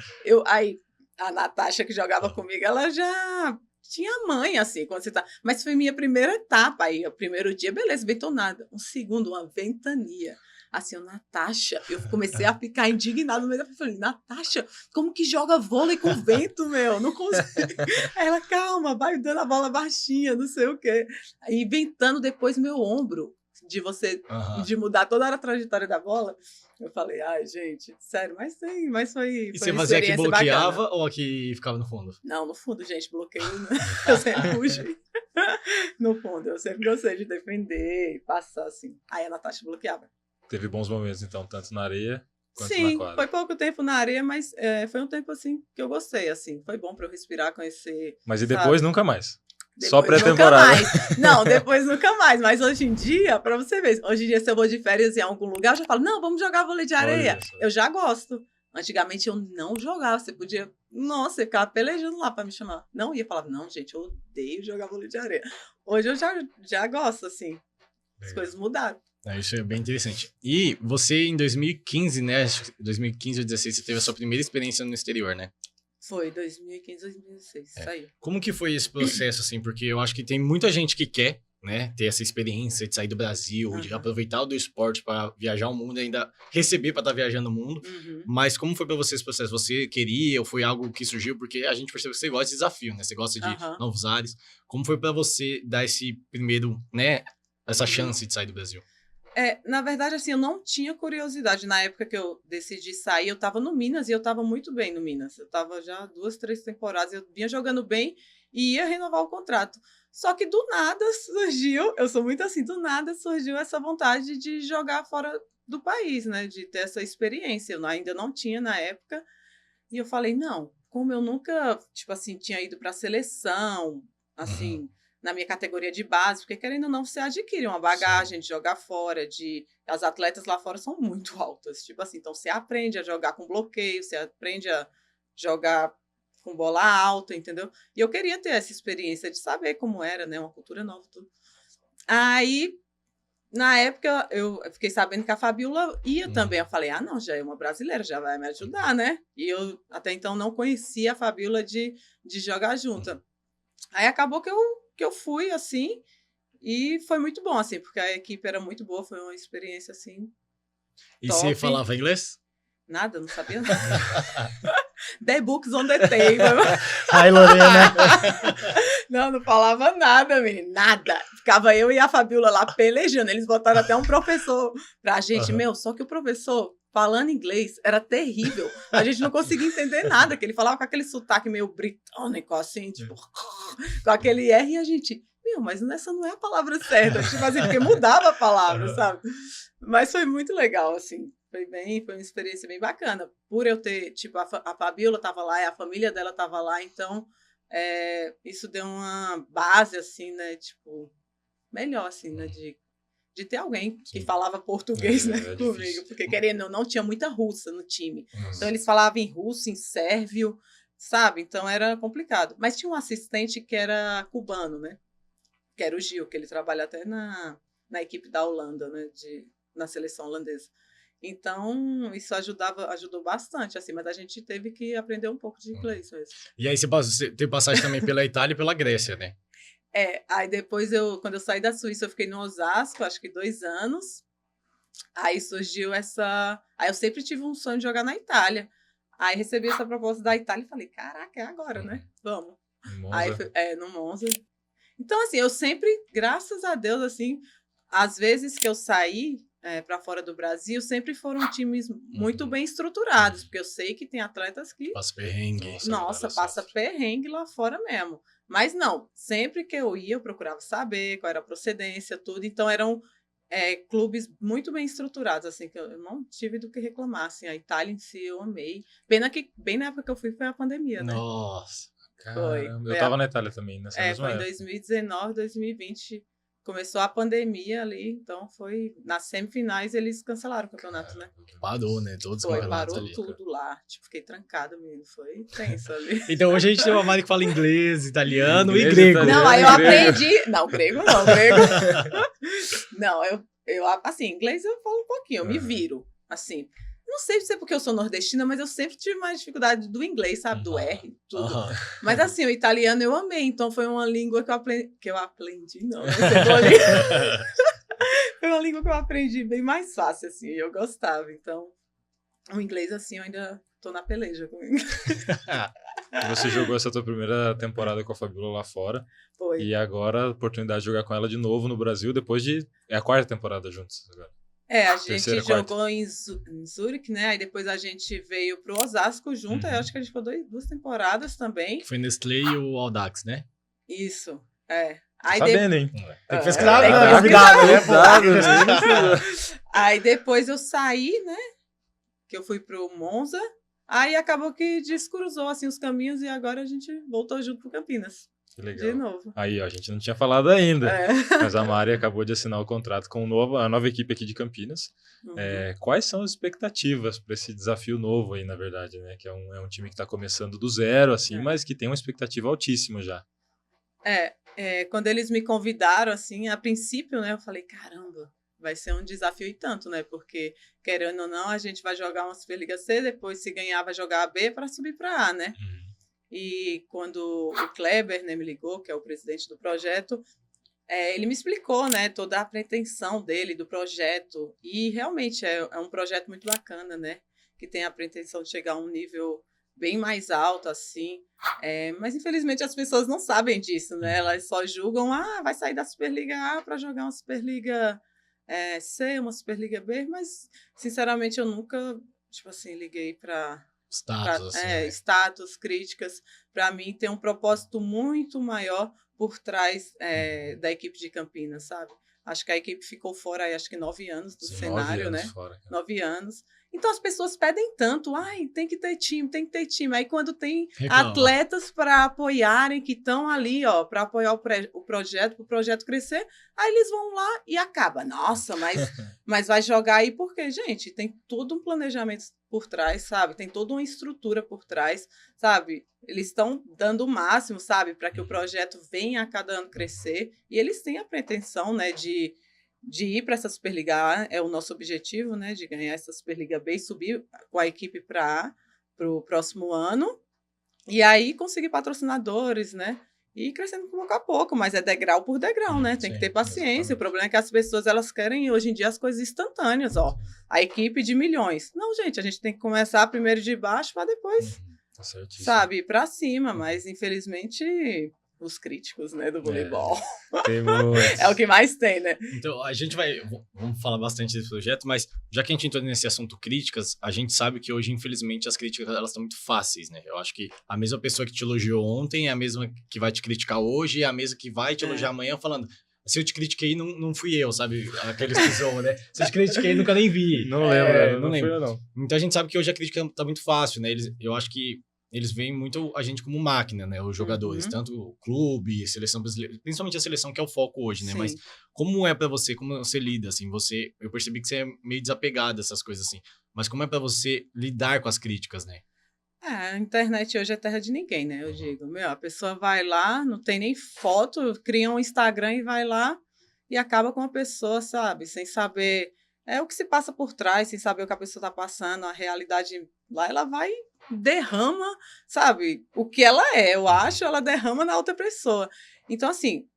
Aí, a Natasha que jogava comigo, ela já tinha mãe, assim, quando você tá... Mas foi minha primeira etapa aí. O primeiro dia, beleza, betonada. Um segundo, uma ventania. Assim, Natasha, eu comecei a ficar indignada no meio da... Falei, Natasha, como que joga vôlei com vento, meu? Não consigo. Aí ela, calma, vai dando a bola baixinha, não sei o quê. Aí ventando depois meu ombro, de mudar toda a trajetória da bola. Eu falei, ai, gente, sério, mas foi E você uma fazia a que experiência bloqueava bacana. ou a que ficava no fundo? Não, no fundo, gente, bloqueio, eu sempre fugi. No fundo, eu sempre gostei de defender e passar, assim. Aí a Natasha bloqueava. Teve bons momentos, então, tanto na areia quanto na Sim, quadra. foi pouco tempo na areia, mas foi um tempo, assim, que eu gostei, assim. Foi bom pra eu respirar, conhecer, Mas e depois, nunca mais? Só depois pré-temporada. nunca mais. Não, depois nunca mais. Mas hoje em dia, pra você ver, hoje em dia se eu vou de férias em algum lugar, eu já falo, não, vamos jogar vôlei de areia. Olha só. Eu já gosto. Antigamente eu não jogava, você podia... Nossa, você ficava pelejando lá pra me chamar. Não ia falar, não, gente, eu odeio jogar vôlei de areia. Hoje eu já gosto, assim. As coisas mudaram. Isso é bem interessante. E você, em 2015, né? Acho que 2015 ou 2016, você teve a sua primeira experiência no exterior, né? Foi 2015, 2016, saiu. Como que foi esse processo, assim? Porque eu acho que tem muita gente que quer, né, ter essa experiência de sair do Brasil, de aproveitar o do esporte para viajar o mundo e ainda receber para estar viajando o mundo. Mas como foi para você esse processo? Você queria ou foi algo que surgiu? Porque a gente percebeu que você gosta de desafio, né? Você gosta de novos ares. Como foi para você dar esse primeiro, né, essa chance de sair do Brasil? Na verdade, assim, eu não tinha curiosidade. Na época que eu decidi sair, eu tava no Minas e eu tava muito bem no Minas. Eu tava já 2, 3 temporadas, eu vinha jogando bem e ia renovar o contrato. Só que do nada surgiu, eu sou muito assim, do nada surgiu essa vontade de jogar fora do país, né? De ter essa experiência. Eu ainda não tinha na época. E eu falei, não, como eu nunca, tipo assim, tinha ido pra seleção, assim... na minha categoria de base, porque querendo ou não, você adquire uma bagagem de jogar fora, as atletas lá fora são muito altas, tipo assim, então você aprende a jogar com bloqueio, você aprende a jogar com bola alta, entendeu? E eu queria ter essa experiência de saber como era, né, uma cultura nova, tudo. Aí, na época, eu fiquei sabendo que a Fabiola ia também, eu falei, não, já é uma brasileira, já vai me ajudar, né? E eu, até então, não conhecia a Fabiola de jogar junto. Aí acabou que eu fui, assim, e foi muito bom, assim, porque a equipe era muito boa, foi uma experiência, assim, E top. você falava inglês? Nada, não sabia nada. The books on the table. Ai, Lorena. Não falava nada, menino, nada. Ficava eu e a Fabiola lá pelejando, eles botaram até um professor pra gente, só que o professor... falando inglês, era terrível. A gente não conseguia entender nada, que ele falava com aquele sotaque meio britânico, assim, tipo, com aquele R, e a gente, mas essa não é a palavra certa, tipo assim, porque mudava a palavra, sabe? Mas foi muito legal, assim, foi uma experiência bem bacana. Por eu ter, tipo, a Fabiola tava lá, e a família dela tava lá, então, isso deu uma base, assim, né, tipo, melhor, assim, né, de ter alguém que falava português, né, comigo. Porque, querendo ou não, tinha muita russa no time. Então, eles falavam em russo, em sérvio, sabe? Então, era complicado. Mas tinha um assistente que era cubano, né? Que era o Gil, que ele trabalha até na equipe da Holanda, né? Na seleção holandesa. Então, isso ajudou bastante, assim. Mas a gente teve que aprender um pouco de inglês mesmo. E aí você teve passagem também pela Itália e pela Grécia, né? Aí depois, quando eu saí da Suíça, eu fiquei no Osasco, acho que 2 anos. Aí surgiu Aí eu sempre tive um sonho de jogar na Itália. Aí recebi essa proposta da Itália e falei, caraca, é agora, né? Vamos. Aí, no Monza. Então, assim, eu sempre, graças a Deus, assim, às vezes que eu saí para fora do Brasil, sempre foram times muito bem estruturados, porque eu sei que tem atletas que... Passa perrengue. Nossa, passa perrengue lá fora mesmo. Mas não, sempre que eu ia, eu procurava saber qual era a procedência, tudo. Então, eram clubes muito bem estruturados, assim, que eu não tive do que reclamar. Assim, a Itália em si, eu amei. Pena que, bem na época que eu fui, foi a pandemia, né? Nossa. Caramba, eu tava na Itália também, nessa mesma época. Foi em 2019, 2020, começou a pandemia ali, então foi... Nas semifinais, eles cancelaram o campeonato, né? Parou, né? Todos os campeonatos parou ali. tudo lá. Tipo, fiquei trancada, menino. Foi tenso ali. Então hoje a gente tem uma Mari que fala inglês, italiano e Inglês, grego. italiano. Não, aí eu aprendi... Não, grego não, grego... Não, assim, inglês eu falo um pouquinho, eu me viro, assim. Não sei se é porque eu sou nordestina, mas eu sempre tive mais dificuldade do inglês, sabe? Do R. tudo. Aham. Mas assim, o italiano eu amei, então foi uma língua que eu aprendi, não, né? Cebolinha. Foi uma língua que eu aprendi bem mais fácil, assim, eu gostava. Então, o inglês, assim, eu ainda tô na peleja com ele. Você jogou essa tua primeira temporada com a Fabiola lá fora. Foi. E agora a oportunidade de jogar com ela de novo no Brasil, depois de... É a quarta temporada juntos agora. A gente Terceira, jogou em Zurique, né? Aí depois a gente veio pro Osasco junto, aí Uhum. acho que a gente ficou 2 temporadas também. Que foi Nestlé e o Audax, né? Isso, Aí Tá vendo, hein? Tem que pesquisar, tem que né? pesquisar. Cuidado, né? Cuidado. Aí depois eu saí, né? Que eu fui pro Monza. Aí acabou que descruzou assim os caminhos e agora a gente voltou junto pro Campinas. Que De legal. novo. Aí, ó, a gente não tinha falado ainda, É. mas a Mari acabou de assinar o contrato com a nova equipe aqui de Campinas. Uhum. Quais são as expectativas para esse desafio novo aí, na verdade, né? Que é um time que está começando do zero, assim, mas que tem uma expectativa altíssima já. Quando eles me convidaram, assim, a princípio, né, eu falei, caramba, vai ser um desafio e tanto, né? Porque, querendo ou não, a gente vai jogar uma Superliga C, depois, se ganhar, vai jogar a B para subir para A, né? E quando o Kleber, né, me ligou, que é o presidente do projeto, ele me explicou, né, toda a pretensão dele, do projeto. E realmente é um projeto muito bacana, né? Que tem a pretensão de chegar a um nível bem mais alto, assim. Mas, infelizmente, as pessoas não sabem disso, né? Elas só julgam, vai sair da Superliga A para jogar uma Superliga C, uma Superliga B. Mas, sinceramente, eu nunca, tipo assim, liguei para... Status, assim, né? Status, críticas. Para mim, tem um propósito muito maior por trás da equipe de Campinas, sabe? Acho que a equipe ficou fora aí, acho que 9 anos do cenário, 9 anos né? fora, cara. 9 anos. Então as pessoas pedem tanto, tem que ter time, tem que ter time. Aí quando tem Reclama. atletas para apoiarem, que estão ali, ó, para apoiar o projeto, para o projeto crescer, aí eles vão lá e acaba. Nossa, mas vai jogar aí porque, gente, tem todo um planejamento por trás, sabe? Tem toda uma estrutura por trás, sabe? Eles estão dando o máximo, sabe? Para que o projeto venha a cada ano crescer. E eles têm a pretensão, né, de ir para essa Superliga A, é o nosso objetivo, né, de ganhar essa Superliga B e subir com a equipe para A para o próximo ano. E aí conseguir patrocinadores, né? E ir crescendo pouco a pouco, mas é degrau por degrau, né? Tem que ter paciência. Exatamente. O problema é que as pessoas, elas querem, hoje em dia, as coisas instantâneas, ó. A equipe de milhões. Não, gente, a gente tem que começar primeiro de baixo para depois, Tá certíssimo. sabe, ir para cima. Mas, infelizmente, os críticos, né, do voleibol. Tem muitos. É o que mais tem, né? Então, a gente vamos falar bastante desse projeto, mas já que a gente entrou nesse assunto críticas, a gente sabe que hoje, infelizmente, as críticas, elas estão muito fáceis, né? Eu acho que a mesma pessoa que te elogiou ontem é a mesma que vai te criticar hoje, e a mesma que vai te elogiar amanhã falando, se eu te critiquei, não fui eu, sabe? Aqueles que zoam, né? Se eu te critiquei, nunca nem vi. Não lembro, não lembro. fui eu, não. Então, a gente sabe que hoje a crítica tá muito fácil, né? Eu acho que eles veem muito a gente como máquina, né? Os jogadores, tanto o clube, seleção brasileira, principalmente a seleção que é o foco hoje, né? Sim. Mas como é pra você, como você lida, assim? Eu percebi que você é meio desapegado dessas coisas, assim. Mas como é pra você lidar com as críticas, né? A internet hoje é terra de ninguém, né? Eu digo, a pessoa vai lá, não tem nem foto, cria um Instagram e vai lá e acaba com a pessoa, sabe? Sem saber o que se passa por trás, sem saber o que a pessoa está passando, a realidade lá, ela vai derrama, sabe? O que ela eu acho, ela derrama na outra pessoa. Então, assim,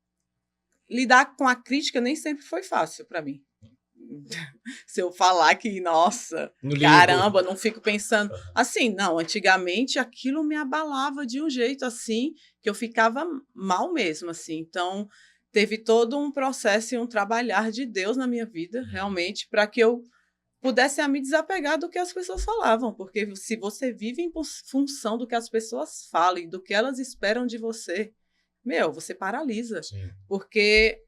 lidar com a crítica nem sempre foi fácil para mim. Se eu falar que, nossa, caramba, não fico pensando. Assim, não, antigamente aquilo me abalava de um jeito assim, que eu ficava mal mesmo, assim. Então, teve todo um processo e um trabalhar de Deus na minha vida, realmente, para que eu pudesse me desapegar do que as pessoas falavam. Porque se você vive em função do que as pessoas falam e do que elas esperam de você, você paralisa. Sim. Porque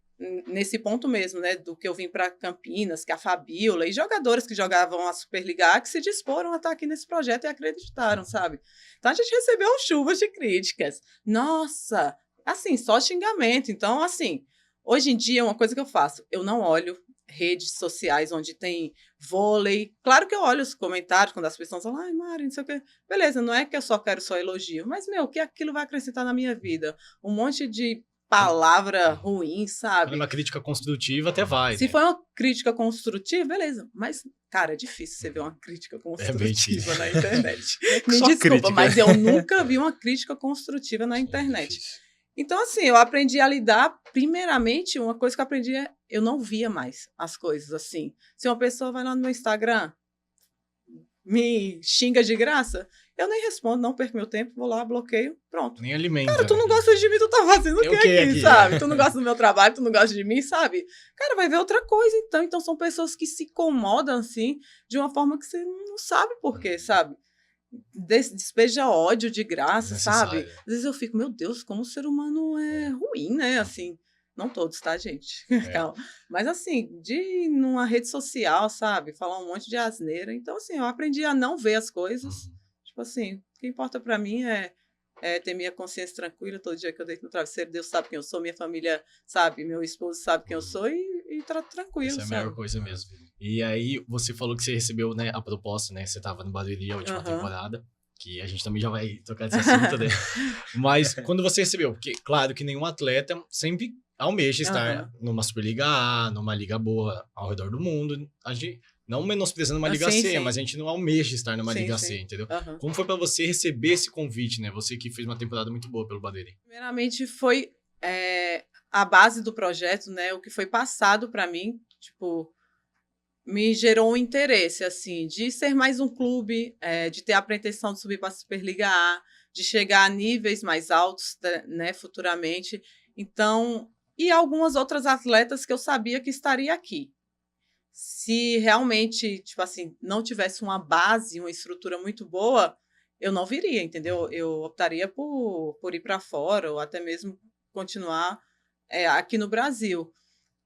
nesse ponto mesmo, né, do que eu vim para Campinas, que a Fabiola e jogadores que jogavam a Superliga A que se disporam a estar aqui nesse projeto e acreditaram, sabe? Então a gente recebeu chuvas de críticas. Nossa, assim, só xingamento. Então, assim, hoje em dia, uma coisa que eu faço, eu não olho redes sociais onde tem vôlei. Claro que eu olho os comentários quando as pessoas falam, ai, Mari, não sei o quê. Beleza, não é que eu só quero só elogio, mas, o que aquilo vai acrescentar na minha vida? Um monte de palavra ruim, sabe? Uma crítica construtiva até vai, Se né? foi uma crítica construtiva, beleza. Mas, cara, é difícil você ver uma crítica construtiva na internet. Me Só desculpa, crítica. mas eu nunca vi uma crítica construtiva na internet. Então, assim, eu aprendi a lidar, primeiramente, uma coisa que eu aprendi é, eu não via mais as coisas assim. Se uma pessoa vai lá no meu Instagram, me xinga de graça, eu nem respondo, não perco meu tempo, vou lá, bloqueio, pronto. Nem alimenta. Cara, tu não gosta de mim, tu tá fazendo o Eu que que aqui, aqui? sabe? Tu não gosta do meu trabalho, tu não gosta de mim, sabe? Cara, vai ver outra coisa, então. Então, são pessoas que se incomodam, assim, de uma forma que você não sabe por quê, sabe? Despeja ódio de graça, sabe? Desnecessário. Às vezes eu fico, meu Deus, como o ser humano é ruim, né? Assim, não todos, tá, gente? Calma. Mas assim, de ir numa rede social, sabe? Falar um monte de asneira. Então, assim, eu aprendi a não ver as coisas. Tipo assim, o que importa pra mim é ter minha consciência tranquila todo dia que eu deito no travesseiro. Deus sabe quem eu sou, minha família sabe, meu esposo sabe quem eu sou e tranquilo, Essa é a sabe? melhor coisa mesmo. E aí, você falou que você recebeu, né, a proposta, né? Você tava no Barueri a última temporada, que a gente também já vai tocar nesse assunto, né? Mas quando você recebeu, porque claro que nenhum atleta sempre almeja estar numa Superliga A, numa liga boa ao redor do mundo. A gente não menosprezando uma Liga C, mas a gente não almeja estar numa Liga C, entendeu? Como foi pra você receber esse convite, né? Você que fez uma temporada muito boa pelo Barueri. Primeiramente foi a base do projeto, né? O que foi passado pra mim, tipo, me gerou um interesse, assim, de ser mais um clube, de ter a pretensão de subir para a Superliga A, de chegar a níveis mais altos, né, futuramente. Então, e algumas outras atletas que eu sabia que estaria aqui. Se realmente, tipo assim, não tivesse uma base, uma estrutura muito boa, eu não viria, entendeu? Eu optaria por ir para fora ou até mesmo continuar aqui no Brasil.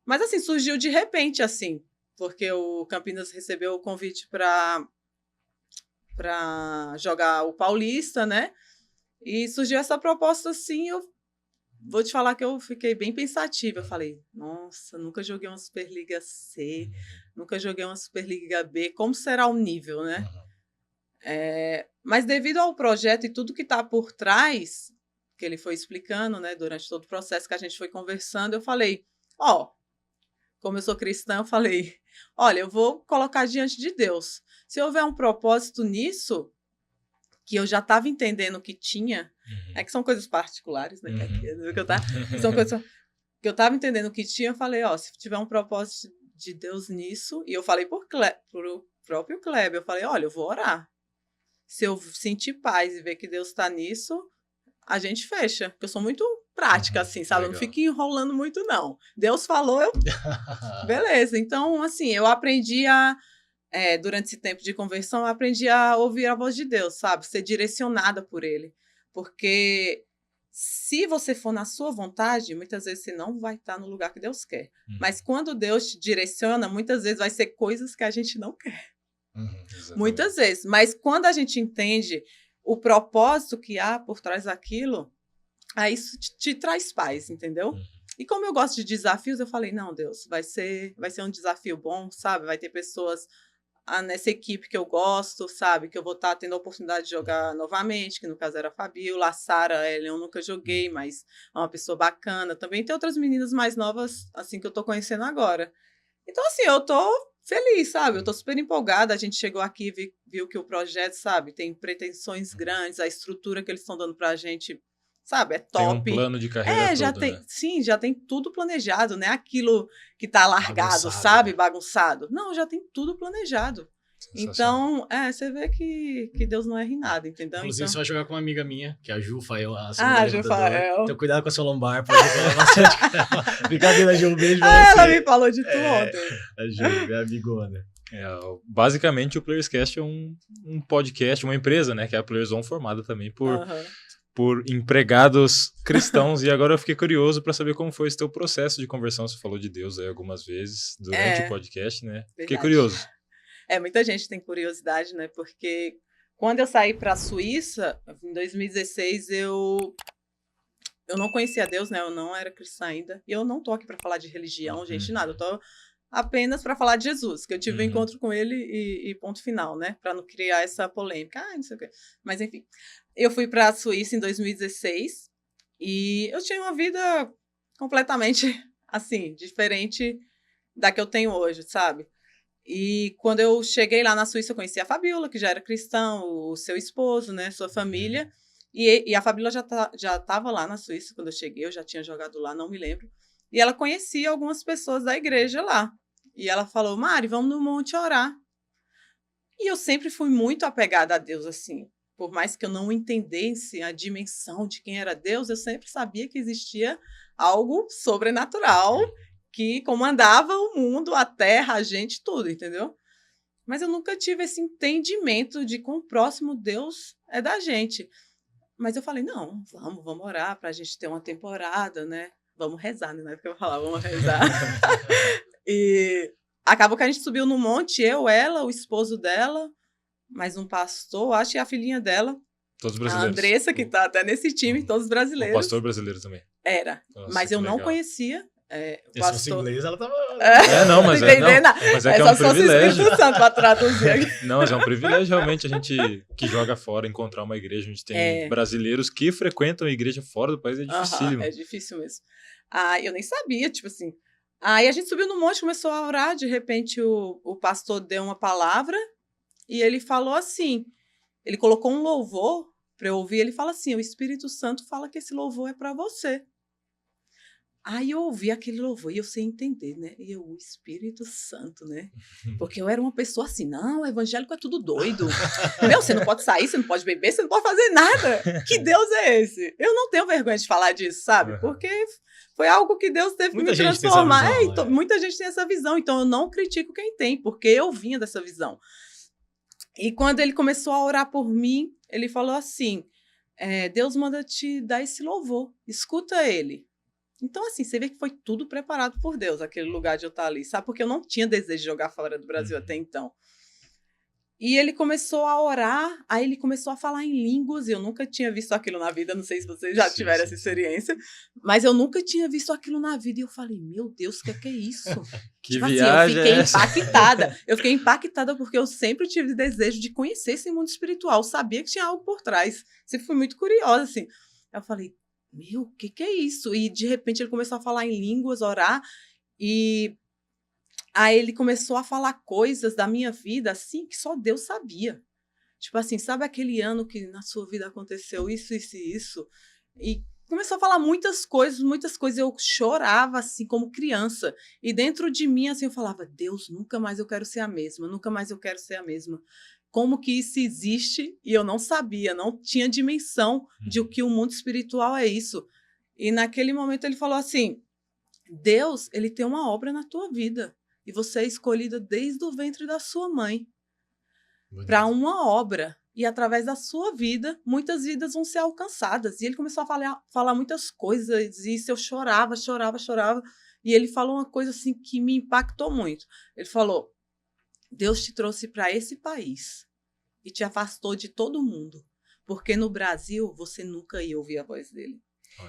Mas, assim, surgiu de repente, assim, porque o Campinas recebeu o convite para jogar o Paulista, né? E surgiu essa proposta, assim, eu vou te falar que eu fiquei bem pensativa. Eu falei, nossa, nunca joguei uma Superliga C, nunca joguei uma Superliga B, como será o nível, né? Mas devido ao projeto e tudo que está por trás, que ele foi explicando, né, durante todo o processo que a gente foi conversando, eu falei, como eu sou cristã, eu falei, olha, eu vou colocar diante de Deus. Se houver um propósito nisso, que eu já estava entendendo que tinha, que são coisas particulares, né? São coisas que eu estava entendendo que tinha, eu falei, se tiver um propósito de Deus nisso, e eu falei pro próprio Kleber, eu falei, olha, eu vou orar. Se eu sentir paz e ver que Deus está nisso, a gente fecha. Porque eu sou muito prática, assim, sabe? Legal. Eu não fico enrolando muito, não. Deus falou, eu... Beleza. Então, assim, eu aprendi durante esse tempo de conversão, eu aprendi a ouvir a voz de Deus, sabe? Ser direcionada por Ele. Porque se você for na sua vontade, muitas vezes você não vai estar no lugar que Deus quer. Mas quando Deus te direciona, muitas vezes vai ser coisas que a gente não quer. Muitas vezes. Mas quando a gente entende o propósito que há por trás daquilo, aí isso te traz paz, entendeu? E como eu gosto de desafios, eu falei, não, Deus, vai ser um desafio bom, sabe? Vai ter pessoas nessa equipe que eu gosto, sabe? Que eu vou estar tendo a oportunidade de jogar novamente, que no caso era a Fabiola, a Sara, eu nunca joguei, mas é uma pessoa bacana. Também tem outras meninas mais novas, assim, que eu tô conhecendo agora. Então, assim, eu tô feliz, sabe? Eu tô super empolgada. A gente chegou aqui e viu que o projeto, sabe, tem pretensões grandes, a estrutura que eles estão dando pra gente, sabe, é top. Tem um plano de carreira já todo, tem, né? Sim, já tem tudo planejado, né? Aquilo que tá largado, sabe? Bagunçado. Não, já tem tudo planejado. Então, você vê que Deus não erra em nada, entendeu? Inclusive, então... você vai jogar com uma amiga minha, que é a Jufael, a segunda Jufael. Então, cuidado com a sua lombar, pode falar bastante. Brincadeira, Ju, um beijo pra você. Ela me falou de tu ontem. A Ju, minha amigona. Basicamente, o Playerscast é um podcast, uma empresa, né? Que é a Players On, formada também por empregados cristãos. E agora eu fiquei curioso para saber como foi esse teu processo de conversão. Você falou de Deus aí algumas vezes durante o podcast, né? Verdade. Fiquei curioso. Muita gente tem curiosidade, né? Porque quando eu saí para a Suíça, em 2016, eu não conhecia Deus, né? Eu não era cristã ainda. E eu não tô aqui para falar de religião, gente, nada. Eu tô apenas para falar de Jesus, que eu tive um encontro com ele e ponto final, né? Para não criar essa polêmica. Não sei o quê. Mas, enfim. Eu fui para a Suíça em 2016 e eu tinha uma vida completamente, assim, diferente da que eu tenho hoje, sabe? E quando eu cheguei lá na Suíça, eu conheci a Fabíola, que já era cristã, o seu esposo, né, sua família. E a Fabíola já estava lá na Suíça quando eu cheguei, eu já tinha jogado lá, não me lembro. E ela conhecia algumas pessoas da igreja lá. E ela falou, Mari, vamos no monte orar. E eu sempre fui muito apegada a Deus, assim. Por mais que eu não entendesse a dimensão de quem era Deus, eu sempre sabia que existia algo sobrenatural que comandava o mundo, a terra, a gente, tudo, entendeu? Mas eu nunca tive esse entendimento de quão próximo Deus é da gente. Mas eu falei, não, vamos orar para a gente ter uma temporada, né? Vamos rezar, né? Não é porque eu vou falar, vamos rezar. E acabou que a gente subiu no monte, eu, ela, o esposo dela, mais um pastor, acho que a filhinha dela. Todos A brasileiros. Andressa, que tá até nesse time, todos O brasileiros. pastor brasileiro também. Era, Nossa, mas eu que não legal. conhecia. Se fosse inglês, ela tava... Não, mas não entender não, nada. mas é que é um só se fosse o privilégio. Espírito Santo para traduzir aqui. Não, mas é um privilégio realmente a gente que joga fora encontrar uma igreja. A gente tem brasileiros que frequentam a igreja fora do país, é dificílimo. É difícil mesmo. Eu nem sabia, tipo assim. Aí a gente subiu no monte, começou a orar, de repente o pastor deu uma palavra e ele falou assim, ele colocou um louvor para eu ouvir, ele fala assim, o Espírito Santo fala que esse louvor é para você. Aí eu ouvi aquele louvor e eu sei entender, né? E eu, o Espírito Santo, né? Porque eu era uma pessoa assim, não, o evangélico é tudo doido. Meu, você não pode sair, você não pode beber, você não pode fazer nada. Que Deus é esse? Eu não tenho vergonha de falar disso, sabe? Porque foi algo que Deus teve que me transformar. Muita gente tem essa visão, então eu não critico quem tem, porque eu vinha dessa visão. E quando ele começou a orar por mim, ele falou assim, Deus manda te dar esse louvor, escuta ele. Então, assim, você vê que foi tudo preparado por Deus, aquele lugar de eu estar ali, sabe? Porque eu não tinha desejo de jogar fora do Brasil até então. E ele começou a orar, aí ele começou a falar em línguas, e eu nunca tinha visto aquilo na vida, não sei se vocês já tiveram essa experiência, mas eu nunca tinha visto aquilo na vida, e eu falei, meu Deus, o que é isso? Que tipo viagem assim, eu fiquei é essa? impactada, porque eu sempre tive desejo de conhecer esse mundo espiritual, sabia que tinha algo por trás, sempre fui muito curiosa, assim. Eu falei, meu, o que é isso? E de repente ele começou a falar em línguas, orar, e aí ele começou a falar coisas da minha vida, assim, que só Deus sabia. Tipo assim, sabe aquele ano que na sua vida aconteceu isso, isso e isso? E começou a falar muitas coisas, eu chorava, assim, como criança. E dentro de mim, assim, eu falava, Deus, nunca mais eu quero ser a mesma, nunca mais eu quero ser a mesma. Como que isso existe? E eu não sabia, não tinha dimensão de o que o mundo espiritual é isso. E naquele momento ele falou assim, Deus, ele tem uma obra na tua vida. E você é escolhida desde o ventre da sua mãe para uma obra. E através da sua vida, muitas vidas vão ser alcançadas. E ele começou a falar muitas coisas. E isso eu chorava. E ele falou uma coisa assim que me impactou muito. Ele falou, Deus te trouxe para esse país e te afastou de todo mundo. Porque no Brasil, você nunca ia ouvir a voz dele.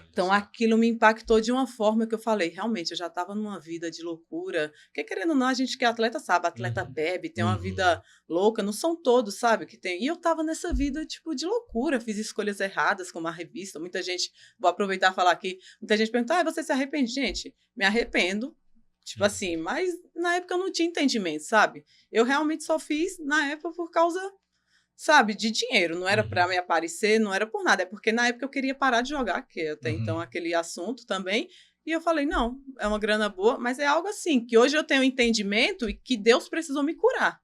Então, aquilo me impactou de uma forma que eu falei, realmente, eu já estava numa vida de loucura, porque querendo ou não, a gente que é atleta sabe, atleta bebe, tem uma vida louca, não são todos, sabe, que tem. E eu estava nessa vida, tipo, de loucura, fiz escolhas erradas, como a revista, muita gente, vou aproveitar e falar aqui, muita gente pergunta, você se arrepende? Gente, me arrependo, tipo assim, mas na época eu não tinha entendimento, sabe? Eu realmente só fiz, na época, por causa, sabe, de dinheiro, não era para me aparecer, não era por nada, é porque na época eu queria parar de jogar, que até então aquele assunto também, e eu falei, não, é uma grana boa, mas é algo assim, que hoje eu tenho entendimento e que Deus precisou me curar,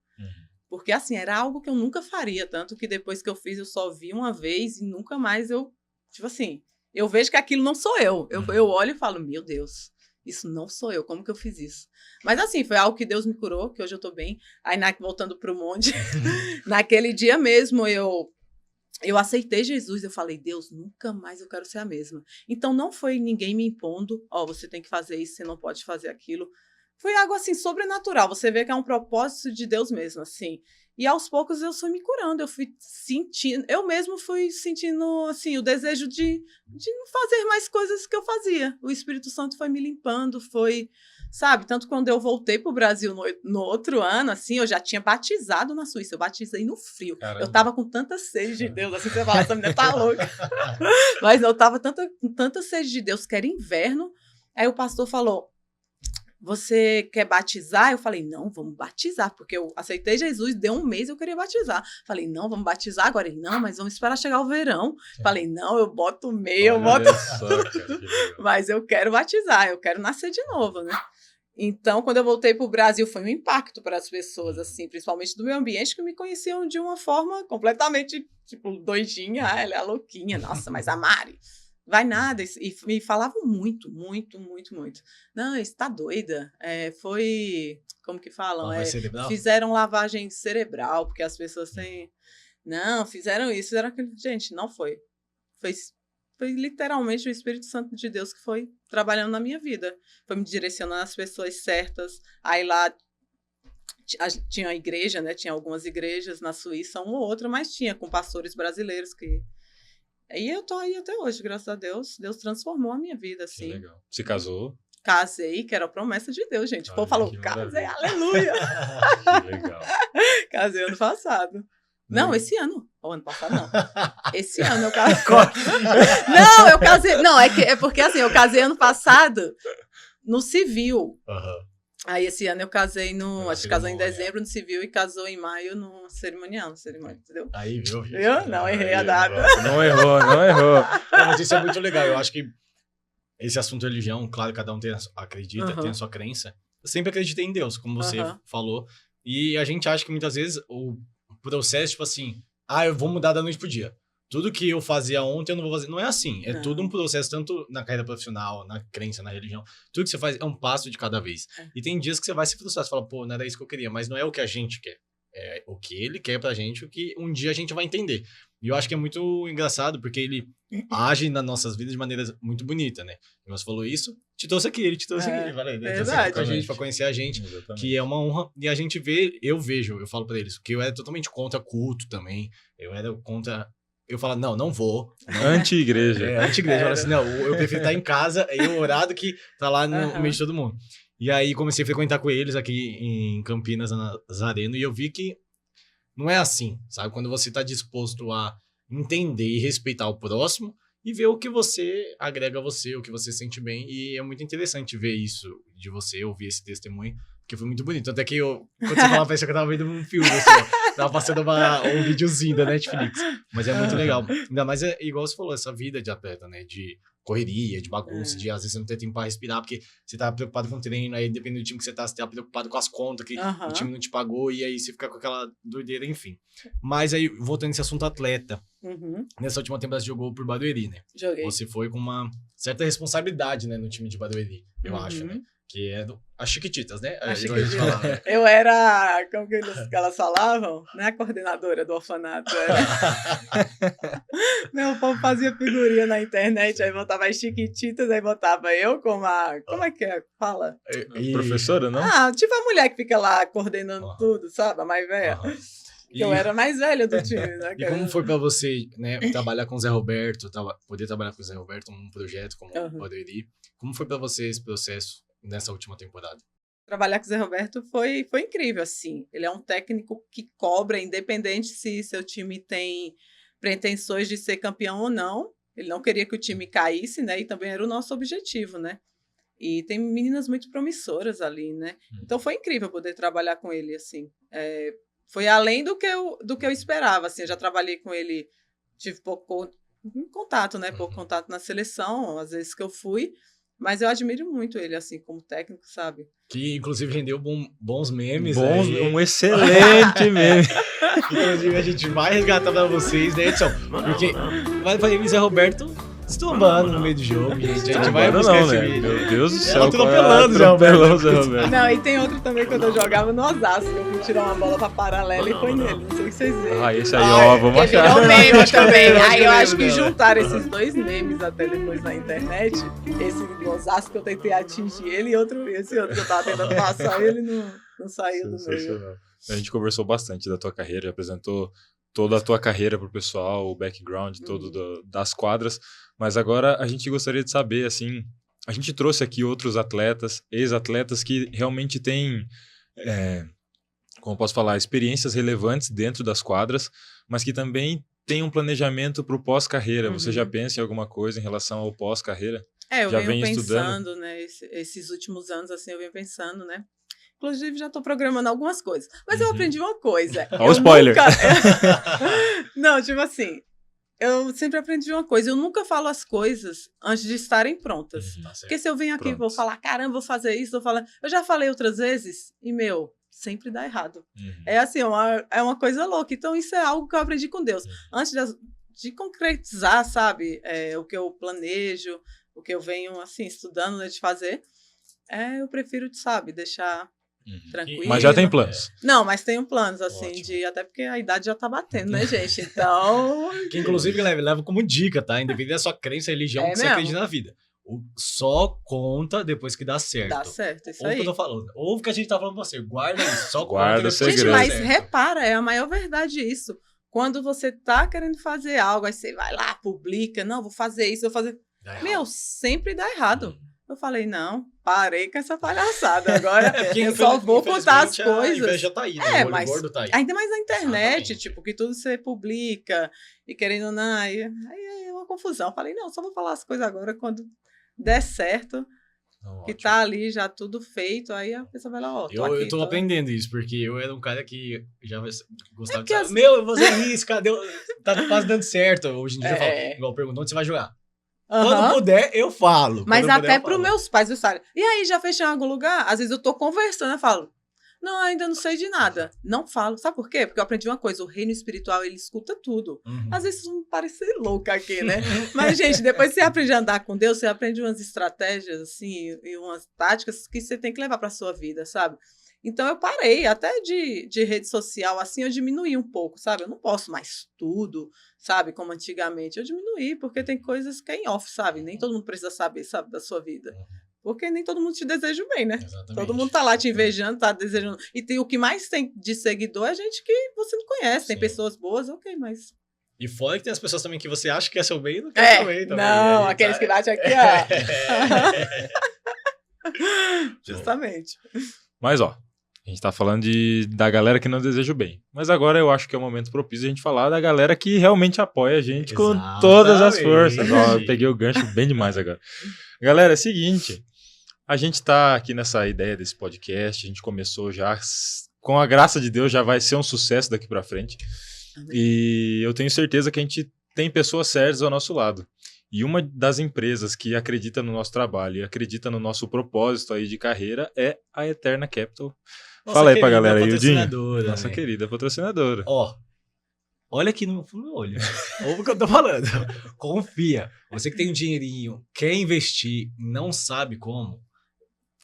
porque assim, era algo que eu nunca faria, tanto que depois que eu fiz, eu só vi uma vez e nunca mais eu, tipo assim, eu vejo que aquilo não sou eu olho e falo, meu Deus, isso não sou eu, como que eu fiz isso? Mas assim, foi algo que Deus me curou, que hoje eu tô bem. Aí, voltando pro monte, naquele dia mesmo, eu aceitei Jesus, eu falei, Deus, nunca mais eu quero ser a mesma. Então, não foi ninguém me impondo, você tem que fazer isso, você não pode fazer aquilo. Foi algo assim, sobrenatural, você vê que é um propósito de Deus mesmo, assim. E aos poucos eu fui me curando, eu mesmo fui sentindo, assim, o desejo de não fazer mais coisas que eu fazia. O Espírito Santo foi me limpando, sabe? Tanto quando eu voltei pro Brasil no outro ano, assim, eu já tinha batizado na Suíça, eu batizei no frio. Caramba. Eu tava com tanta sede de Deus, assim, você fala, essa menina tá louca. Mas eu tava com tanta sede de Deus, que era inverno, Aí o pastor falou, você quer batizar? Eu falei, não, vamos batizar, porque eu aceitei Jesus, deu um mês eu queria batizar. Falei, não, vamos batizar agora. Ele, não, mas vamos esperar chegar o verão. Falei, não, eu boto meia, eu boto tudo, mas eu quero batizar, eu quero nascer de novo, né? Então, quando eu voltei para o Brasil, foi um impacto para as pessoas, assim, principalmente do meu ambiente, que me conheciam de uma forma completamente, tipo, doidinha. Ah, ela é a louquinha, nossa, mas a Mari, vai nada. E me falavam muito, muito, muito, muito. Não, você tá doida. Foi, como que falam? Fizeram lavagem cerebral, porque as pessoas têm... Não, fizeram isso, fizeram aquilo. Gente, não foi. Foi literalmente o Espírito Santo de Deus que foi trabalhando na minha vida. Foi me direcionando às pessoas certas. Aí lá tinha a igreja, né? Tinha algumas igrejas na Suíça, uma ou outra, mas tinha com pastores brasileiros que... E eu tô aí até hoje, graças a Deus. Deus transformou a minha vida, assim. Que legal. Se casou? Casei, que era a promessa de Deus, gente. O povo falou, casei, aleluia. Que legal. Casei ano passado. Não, esse ano. O ano passado, não. Esse ano eu casei. Não, eu casei. Não, é porque assim, eu casei ano passado no civil. Aí esse ano eu casei acho que casou em dezembro no civil e casou em maio no cerimonial, entendeu? Aí, viu? Eu não errei a data. Não errou. Não, mas isso é muito legal. Eu acho que esse assunto de religião, claro, cada um acredita, tem a sua crença. Eu sempre acreditei em Deus, como você falou. E a gente acha que muitas vezes o processo, tipo assim, eu vou mudar da noite pro dia. Tudo que eu fazia ontem, eu não vou fazer. Não é assim. É tudo um processo, tanto na carreira profissional, na crença, na religião. Tudo que você faz é um passo de cada vez. E tem dias que você vai se frustrar. Você fala, pô, não era isso que eu queria. Mas não é o que a gente quer. É o que ele quer pra gente, o que um dia a gente vai entender. E eu acho que é muito engraçado, porque ele age nas nossas vidas de maneira muito bonita, né? E você falou isso, te trouxe aqui, ele te trouxe aqui. Verdade. Pra gente, pra conhecer a gente, que é uma honra. E a gente vê, eu falo pra eles, que eu era totalmente contra culto também. Eu era contra... Eu falo, não vou. Anti-igreja. Anti-igreja. Eu falo assim, não, eu prefiro estar em casa e eu orar do que estar lá no meio de todo mundo. E aí comecei a frequentar com eles aqui em Campinas, Nazareno, e eu vi que não é assim, sabe? Quando você está disposto a entender e respeitar o próximo e ver o que você agrega a você, o que você sente bem. E é muito interessante ver isso de você, ouvir esse testemunho, porque foi muito bonito. Até que quando você falava, parecia que eu tava vendo um filme, assim, ó. Tava passando um videozinho da Netflix. Mas é muito legal. Ainda mais, igual você falou, essa vida de atleta, né? De correria, de bagunça, de às vezes você não ter tempo pra respirar, porque você tá preocupado com o treino, aí dependendo do time que você tá preocupado com as contas, que o time não te pagou, e aí você fica com aquela doideira, enfim. Mas aí, voltando nesse assunto atleta, nessa última temporada você jogou por Barueri, né? Joguei. Você foi com uma certa responsabilidade, né, no time de Barueri, eu acho, né? Que é as Chiquititas, né? As Chiquititas. Eu era, como que elas falavam? Não é a coordenadora do orfanato. Meu povo fazia figurinha na internet, aí botava as Chiquititas, aí botava eu como a... Como é que é? Fala. Professora, não? Tipo a mulher que fica lá coordenando tudo, sabe? A mais velha. Eu era mais velha do time, né? E como foi pra você, né, trabalhar com o Zé Roberto, poder trabalhar com o Zé Roberto num projeto como o Barueri? Como foi pra você esse processo nessa última temporada? Trabalhar com o Zé Roberto foi incrível, assim. Ele é um técnico que cobra, independente se seu time tem pretensões de ser campeão ou não. Ele não queria que o time caísse, né? E também era o nosso objetivo, né? E tem meninas muito promissoras ali, né? Então foi incrível poder trabalhar com ele, assim. Foi além do que eu esperava, assim. Eu já trabalhei com ele, tive pouco contato, né? Pouco contato na seleção, às vezes que eu fui. Mas eu admiro muito ele, assim, como técnico, sabe? Que, inclusive, rendeu bons memes. Um excelente meme. Inclusive, a gente vai resgatar pra vocês na edição. Porque vai fazer o Zé Roberto estombando no meio do jogo, gente. A gente vai buscar esse vídeo. Meu Deus do céu. Atropelando o Zé Roberto. Não, e tem outro também, quando eu jogava no Osasco. Eu fui tirar uma bola pra paralela e foi nele. Não sei se vocês viram. Esse aí, ó, vamos achar. Virou meme também. Aí eu acho que juntaram esses dois memes até depois na internet. Esse do Osasco que eu tentei atingir ele e esse outro que eu tava tentando passar e ele não saiu do meio. A gente conversou bastante da tua carreira, apresentou toda a tua carreira pro pessoal, o background todo das quadras, mas agora a gente gostaria de saber, assim, a gente trouxe aqui outros atletas, ex-atletas que realmente têm, como eu posso falar, experiências relevantes dentro das quadras, mas que também têm um planejamento pro pós-carreira. Você já pensa em alguma coisa em relação ao pós-carreira? Eu Já venho vem estudando? pensando, né? Esses últimos anos, assim, eu venho pensando, né? Inclusive, já estou programando algumas coisas. Mas eu aprendi uma coisa. Olha o spoiler. Não, tipo assim, eu sempre aprendi uma coisa. Eu nunca falo as coisas antes de estarem prontas. Tá certo. Porque se eu venho aqui e vou Pronto. falar, caramba, vou fazer isso, vou falar... Eu já falei outras vezes e, sempre dá errado. É assim, é uma coisa louca. Então, isso é algo que eu aprendi com Deus. Antes de concretizar, sabe, o que eu planejo, o que eu venho, assim, estudando, né, de fazer, eu prefiro, sabe, deixar tranquilo. Mas já tem planos. Não, mas tenho planos, assim, Ótimo. até porque a idade já tá batendo, né, gente? Então... Que inclusive leva como dica, tá? Independente da sua crença, religião, É que você mesmo. acredita na vida. Só conta depois que dá certo. Dá certo, isso Ouve o aí. que eu tô falando. Ouve o que a gente tá falando pra você. Guarda isso. Só Guarda conta o depois que segredo. dá Gente, mas certo. repara, é a maior verdade isso. Quando você tá querendo fazer algo, aí você vai lá, publica, não, vou fazer isso, vou fazer... Dá errado. Meu, sempre dá errado. Eu falei, não, parei com essa palhaçada. Agora Porque, eu só vou contar as infelizmente, a coisas. inveja tá aí, né? O olho mas gordo tá aí. ainda mais na internet, Exatamente. tipo, que tudo você publica e querendo ou não, aí é uma confusão. Eu falei, não, só vou falar as coisas agora quando der certo, Não, que ótimo. tá ali já tudo feito, aí a pessoa vai lá, ó, tô aqui. Eu tô aprendendo isso, porque eu era um cara que já gostava porque de as- saber, meu, eu vou fazer isso, cadê? Tá quase dando certo. Hoje em dia eu falo, É. igual perguntou, onde você vai jogar? Aham. Quando puder, eu falo. Mas Quando puder, até eu pros falo. meus pais, viu, Sara? E aí, já fechou em algum lugar? Às vezes eu tô conversando, eu falo, não, ainda não sei de nada. Não falo. Sabe por quê? Porque eu aprendi uma coisa, o reino espiritual, ele escuta tudo. Uhum. Às vezes vocês vão parecer louca aqui, né? Mas, gente, depois que você aprende a andar com Deus, você aprende umas estratégias, assim, e umas táticas que você tem que levar pra sua vida, sabe? Então, eu parei, até de rede social, assim, eu diminuí um pouco, sabe? Eu não posto mais tudo, sabe? Como antigamente. Eu diminuí, porque tem coisas que é em off, sabe? Nem todo mundo precisa saber, sabe? Da sua vida. Porque nem todo mundo te deseja o bem, né? Exatamente. Todo mundo tá lá te invejando, tá desejando. E o que mais tem de seguidor é gente que você não conhece. Tem Sim. pessoas boas, ok, mas... E fora que tem as pessoas também que você acha que é seu bem e não quer seu bem também. não, Aí, aqueles tá? que batem aqui, ó. Justamente. Mas, ó, a gente tá falando da galera que não deseja o bem. Mas agora eu acho que é o momento propício a gente falar da galera que realmente apoia a gente com todas as forças. Ó, eu peguei o gancho bem demais agora. Galera, é o seguinte, a gente tá aqui nessa ideia desse podcast, a gente começou já, com a graça de Deus, já vai ser um sucesso daqui pra frente. E eu tenho certeza que a gente tem pessoas certas ao nosso lado. E uma das empresas que acredita no nosso trabalho e acredita no nosso propósito aí de carreira é a Eterna Capital. Nossa Fala aí pra querida galera aí, Udinho. patrocinadora, Nossa né? querida patrocinadora. Ó, olha aqui no fundo do meu olho. Ouve o que eu tô falando. Confia. Você que tem um dinheirinho, quer investir, não sabe como,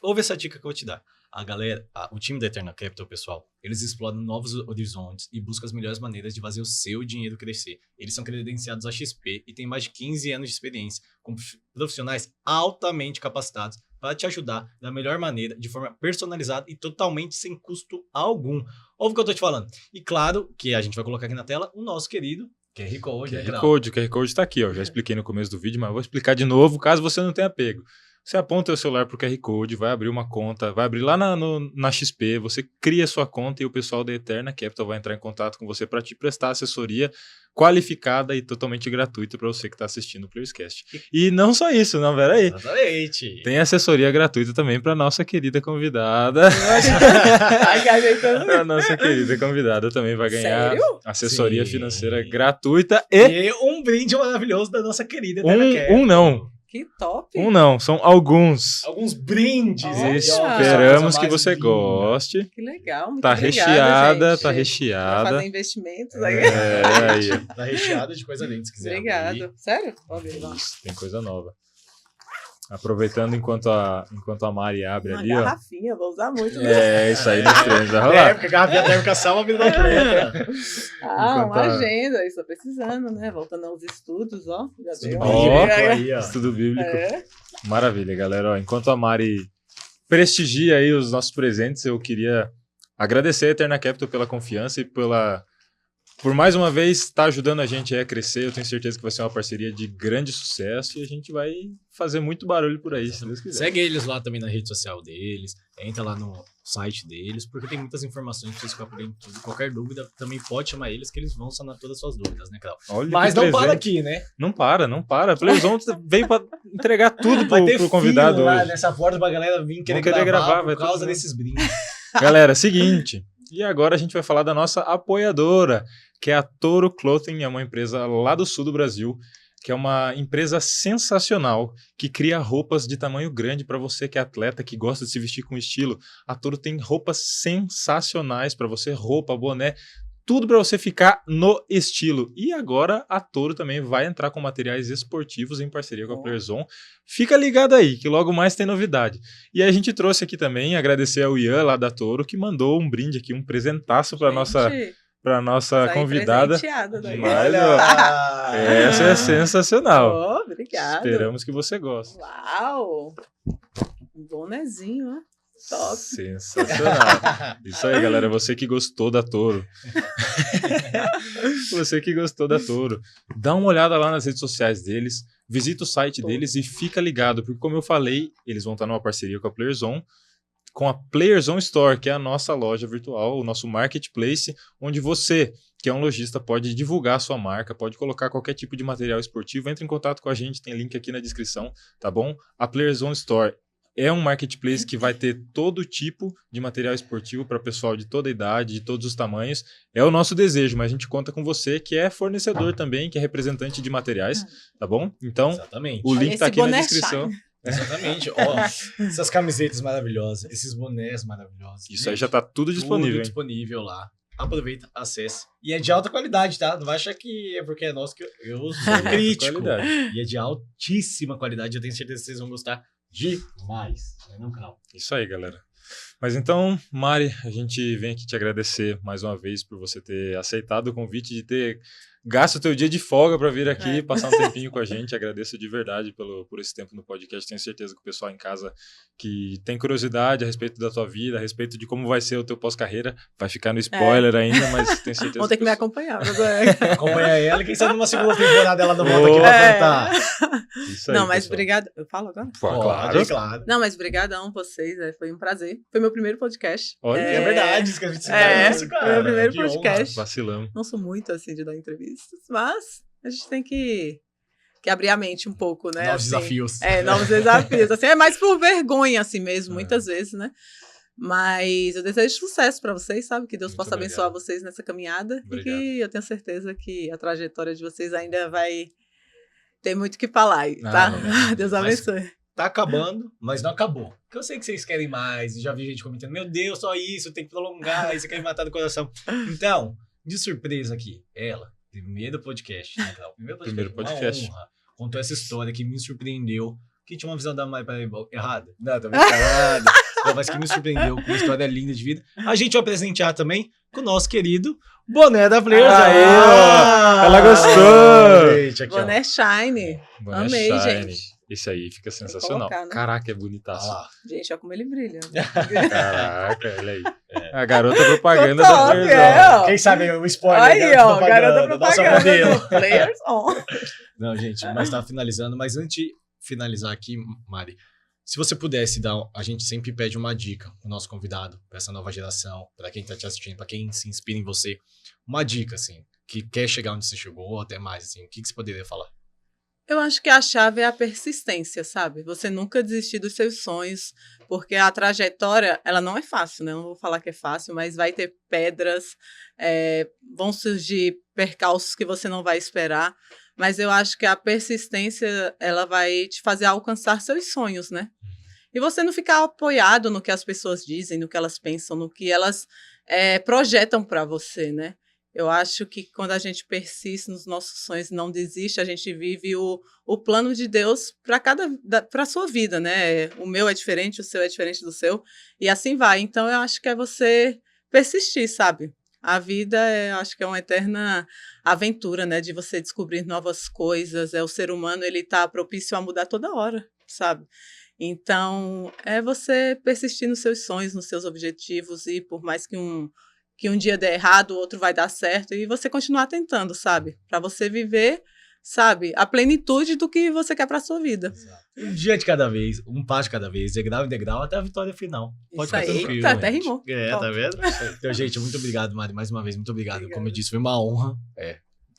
ouve essa dica que eu vou te dar. A galera, o time da Eterna Capital, pessoal, eles exploram novos horizontes e buscam as melhores maneiras de fazer o seu dinheiro crescer. Eles são credenciados à XP e têm mais de 15 anos de experiência com profissionais altamente capacitados para te ajudar da melhor maneira, de forma personalizada e totalmente sem custo algum. Ouve o que eu tô te falando. E claro que a gente vai colocar aqui na tela o nosso querido QR Code. O QR Code tá aqui, ó. Já expliquei no começo do vídeo, mas vou explicar de novo, caso você não tenha pego. Você aponta o celular pro QR Code, vai abrir uma conta, vai abrir lá na XP, você cria sua conta e o pessoal da Eterna Capital vai entrar em contato com você para te prestar assessoria qualificada e totalmente gratuita para você que está assistindo o Playerscast. E não só isso, não, peraí. Exatamente. Tem assessoria gratuita também para nossa querida convidada. Ai, que ajeitando. A nossa querida convidada também vai ganhar Sério? assessoria Sim. financeira gratuita e E um brinde maravilhoso da nossa querida Eterna Capital. um não. Que top. Não, são alguns. Alguns brindes. Olha. Esperamos que Coisa você mais linda. goste. Que legal. Muito Tá obrigada, recheada, gente. tá Pra recheada. fazer investimentos aí. É, aí. Tá recheada de coisa linda, se quiser. abrir. Obrigado. Sério? Ó, ver, ó. Isso, tem coisa nova. Aproveitando enquanto a Mari abre Uma ali, ó. garrafinha, vou usar muito. Né? É, isso aí nos treinos vai É, rolar. porque a garrafinha térmica salva a vida da atleta. Ah, Enquanto uma a- agenda, estou precisando, né? Voltando aos estudos, ó. Já dei uma Ó, dica. aí, ó. Estudo bíblico. É. Maravilha, galera. Ó, enquanto a Mari prestigia aí os nossos presentes, eu queria agradecer a Eterna Capital pela confiança e por mais uma vez estar ajudando a gente aí a crescer. Eu tenho certeza que vai ser uma parceria de grande sucesso e a gente vai fazer muito barulho por aí, se Deus quiser. Segue eles lá também na rede social deles. Entra lá no site deles, porque tem muitas informações pra vocês ficarem por dentro de tudo. Qualquer dúvida, também pode chamar eles, que eles vão sanar todas as suas dúvidas, né, Cláudio? Olha Mas que não para presente. aqui, né? Não para. Playzone veio pra entregar tudo Vai ter pro convidado fila lá hoje. nessa porta pra galera vir querer Vão querer gravar, por vai causa todo mundo. desses brindes. Galera, seguinte. E agora a gente vai falar da nossa apoiadora, que é a Toro Clothing, é uma empresa lá do sul do Brasil, que é uma empresa sensacional, que cria roupas de tamanho grande para você que é atleta, que gosta de se vestir com estilo. A Toro tem roupas sensacionais para você, roupa, boné, tudo para você ficar no estilo. E agora a Toro também vai entrar com materiais esportivos em parceria com a Playerson. Fica ligado aí, que logo mais tem novidade. E a gente trouxe aqui também, agradecer ao Ian lá da Toro, que mandou um brinde aqui, um presentaço para nossa Saí convidada. presenteada daí. Demais, Olha! Essa é sensacional. Oh, obrigada. Esperamos que você goste. Uau! Um bonezinho, ó. Top. Sensacional. Isso aí, galera. Você que gostou da Toro. Você que gostou da Toro. Dá uma olhada lá nas redes sociais deles. Visita o site deles e fica ligado. Porque, como eu falei, eles vão estar numa parceria com a Playerson. Com a Playerson Store, que é a nossa loja virtual, o nosso marketplace, onde você, que é um lojista, pode divulgar a sua marca, pode colocar qualquer tipo de material esportivo. Entre em contato com a gente, tem link aqui na descrição, tá bom? A Playerson Store é um marketplace que vai ter todo tipo de material esportivo para pessoal de toda idade, de todos os tamanhos. É o nosso desejo, mas a gente conta com você, que é fornecedor também, que é representante de materiais, tá bom? Então, Exatamente. o link tá aqui na boné descrição. Shine. Exatamente. Ó, essas camisetas maravilhosas, esses bonés maravilhosos. Isso aí já tá tudo disponível, Tudo hein? disponível lá. Aproveita, acesse. E é de alta qualidade, tá? Não vai achar que é porque é nosso que eu sou crítico. Qualidade. E é de altíssima qualidade. Eu tenho certeza que vocês vão gostar demais. Não, canal. Isso aí, galera. Mas então, Mari, a gente vem aqui te agradecer mais uma vez por você ter aceitado o convite, de ter gasto o teu dia de folga para vir aqui passar um tempinho com a gente. Agradeço de verdade por esse tempo no podcast. Tenho certeza que o pessoal em casa que tem curiosidade a respeito da tua vida, a respeito de como vai ser o teu pós-carreira, vai ficar no spoiler ainda, mas tenho certeza Vão ter que me acompanhar. Agora. Acompanha ela, quem sabe numa segunda temporada ela não volta aqui pra contar. Isso aí, Não, mas pessoal. obrigado. Eu falo agora? Pô, Pode, claro. claro. Não, mas brigadão a vocês. Foi um prazer. Foi meu primeiro podcast. Olha, É verdade, isso que a gente se dá É, isso, cara. foi meu primeiro Que honra. podcast. Vacilamos. Não sou muito assim de dar entrevistas, mas a gente tem que abrir a mente um pouco, né? Novos assim. desafios. Novos desafios. Assim, é mais por vergonha, assim mesmo, muitas vezes, né? Mas eu desejo sucesso para vocês, sabe? Que Deus Muito possa obrigado. abençoar vocês nessa caminhada. Obrigado. E que eu tenho certeza que a trajetória de vocês ainda vai ter muito o que falar aí, tá? Amém. Deus Mas- abençoe. Tá acabando, mas não acabou. Porque eu sei que vocês querem mais. E já vi gente comentando, meu Deus, só isso, tem que prolongar, isso quer me matar do coração. Então, de surpresa aqui, ela, primeiro podcast, né, Cláudio? Primeiro podcast. Uma honra, contou essa história que me surpreendeu, que tinha uma visão da Mari errada. Não, também errada. Não, mas que me surpreendeu com uma história linda de vida. A gente vai presentear também com o nosso querido boné da Players. Aê, ó. Ela gostou. Gente, aqui, ó. Boné Shine. Boné Amei, Shine. gente. Esse aí fica sensacional. colocar, né? Caraca, é Olha bonitaço. lá. Gente, olha como ele brilha. Caraca, olha aí. A garota propaganda Tô da top, Playerson. ó. Quem sabe o spoiler Aí, da ó, garota nossa propaganda modelo. do Players On. Não, gente, mas tá finalizando. Mas antes de finalizar aqui, Mari, se você pudesse dar, a gente sempre pede uma dica pro nosso convidado, pra essa nova geração, pra quem tá te assistindo, pra quem se inspira em você, uma dica, assim, que quer chegar onde você chegou, ou até mais, assim, o que você poderia falar? Eu acho que a chave é a persistência, sabe? Você nunca desistir dos seus sonhos, porque a trajetória, ela não é fácil, né? Eu não vou falar que é fácil, mas vai ter pedras, vão surgir percalços que você não vai esperar, mas eu acho que a persistência, ela vai te fazer alcançar seus sonhos, né? E você não ficar apoiado no que as pessoas dizem, no que elas pensam, no que elas projetam para você, né? Eu acho que quando a gente persiste nos nossos sonhos e não desiste, a gente vive o plano de Deus para a sua vida, né? O meu é diferente, o seu é diferente do seu, e assim vai. Então, eu acho que é você persistir, sabe? A vida, eu acho que é uma eterna aventura, né? De você descobrir novas coisas. O ser humano, ele tá propício a mudar toda hora, sabe? Então, é você persistir nos seus sonhos, nos seus objetivos, e por mais que um dia der errado, o outro vai dar certo, e você continuar tentando, sabe? Para você viver, sabe, a plenitude do que você quer para sua vida. Um dia de cada vez, um passo de cada vez, degrau em degrau, até a vitória final. Pode Isso ficar aí, tranquilo, tá, até gente. rimou. É, Top. tá vendo? Então, gente, muito obrigado, Mari, mais uma vez, muito obrigado. Obrigada. Como eu disse, foi uma honra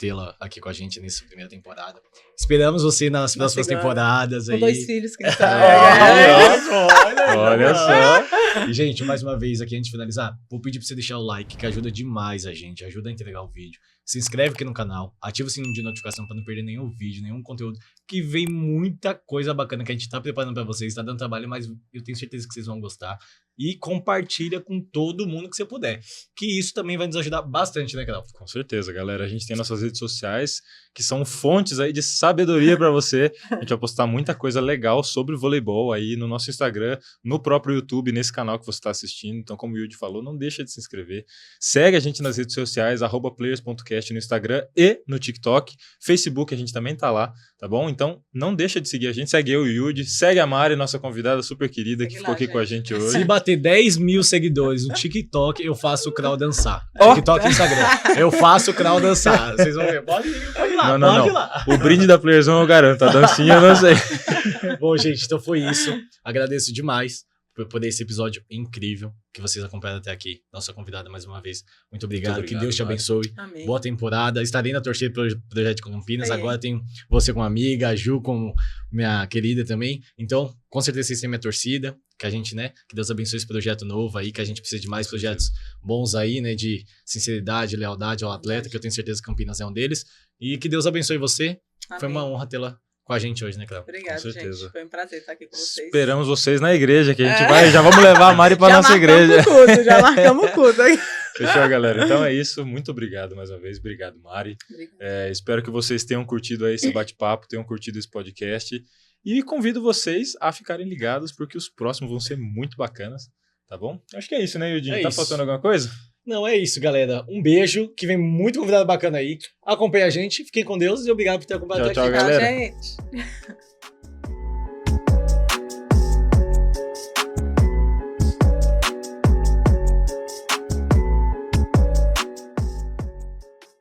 tê-la aqui com a gente nessa primeira temporada. Esperamos você nas próximas temporadas Com aí. 2 filhos, quem sabe. Olha só. E, gente, mais uma vez aqui, antes de finalizar, vou pedir pra você deixar o like, que ajuda demais a gente, ajuda a entregar o vídeo. Se inscreve aqui no canal, ativa o sininho de notificação pra não perder nenhum vídeo, nenhum conteúdo, que vem muita coisa bacana que a gente tá preparando pra vocês, tá dando trabalho, mas eu tenho certeza que vocês vão gostar. E compartilha com todo mundo que você puder, que isso também vai nos ajudar bastante, né, Carol? Com certeza, galera. A gente tem nossas redes sociais, que são fontes aí de sabedoria para você. A gente vai postar muita coisa legal sobre voleibol aí no nosso Instagram, no próprio YouTube, nesse canal que você está assistindo. Então, como o Yudi falou, não deixa de se inscrever. Segue a gente nas redes sociais, @players.cast no Instagram e no TikTok. Facebook, a gente também tá lá, tá bom? Então, não deixa de seguir a gente. Segue eu e o Yudi. Segue a Mari, nossa convidada super querida, que ficou aqui com a gente hoje. Se bater 10 mil seguidores no TikTok, eu faço o Crau dançar. TikTok e Instagram. Eu faço o Crau dançar. Vocês vão ver. Pode ir lá, pode ir lá. O brinde da Players eu garanto. A dancinha eu não sei. Bom, gente, então foi isso. Agradeço demais por esse episódio incrível que vocês acompanharam até aqui. Nossa convidada, mais uma vez. Muito obrigado. Que Deus te abençoe. Amém. Boa temporada. Estarei na torcida pro Projeto Campinas. É. Agora tem você com amiga, a Ju com minha querida também. Então, com certeza vocês têm minha torcida. Que a gente, né? Que Deus abençoe esse projeto novo aí. Que a gente precisa de mais projetos bons aí, né? De sinceridade, lealdade ao atleta. Que eu tenho certeza que Campinas é um deles. E que Deus abençoe você. Amém. Foi uma honra tê-la com a gente hoje, né, Cléo? Obrigada, Com certeza. gente. Foi um prazer estar aqui com vocês. Esperamos vocês na igreja, que a gente vai. Já vamos levar a Mari para nossa igreja. Já marcamos o culto. Fechou, galera? Então é isso. Muito obrigado mais uma vez. Obrigado, Mari. Espero que vocês tenham curtido aí esse bate-papo, tenham curtido esse podcast. E convido vocês a ficarem ligados, porque os próximos vão ser muito bacanas, tá bom? Acho que é isso, né, Yudinho? É tá isso. faltando alguma coisa? Não, é isso, galera. Um beijo, que vem muito convidado bacana aí. Acompanhe a gente, fiquem com Deus e obrigado por ter acompanhado Tchau, até aqui. tchau, galera. Gente.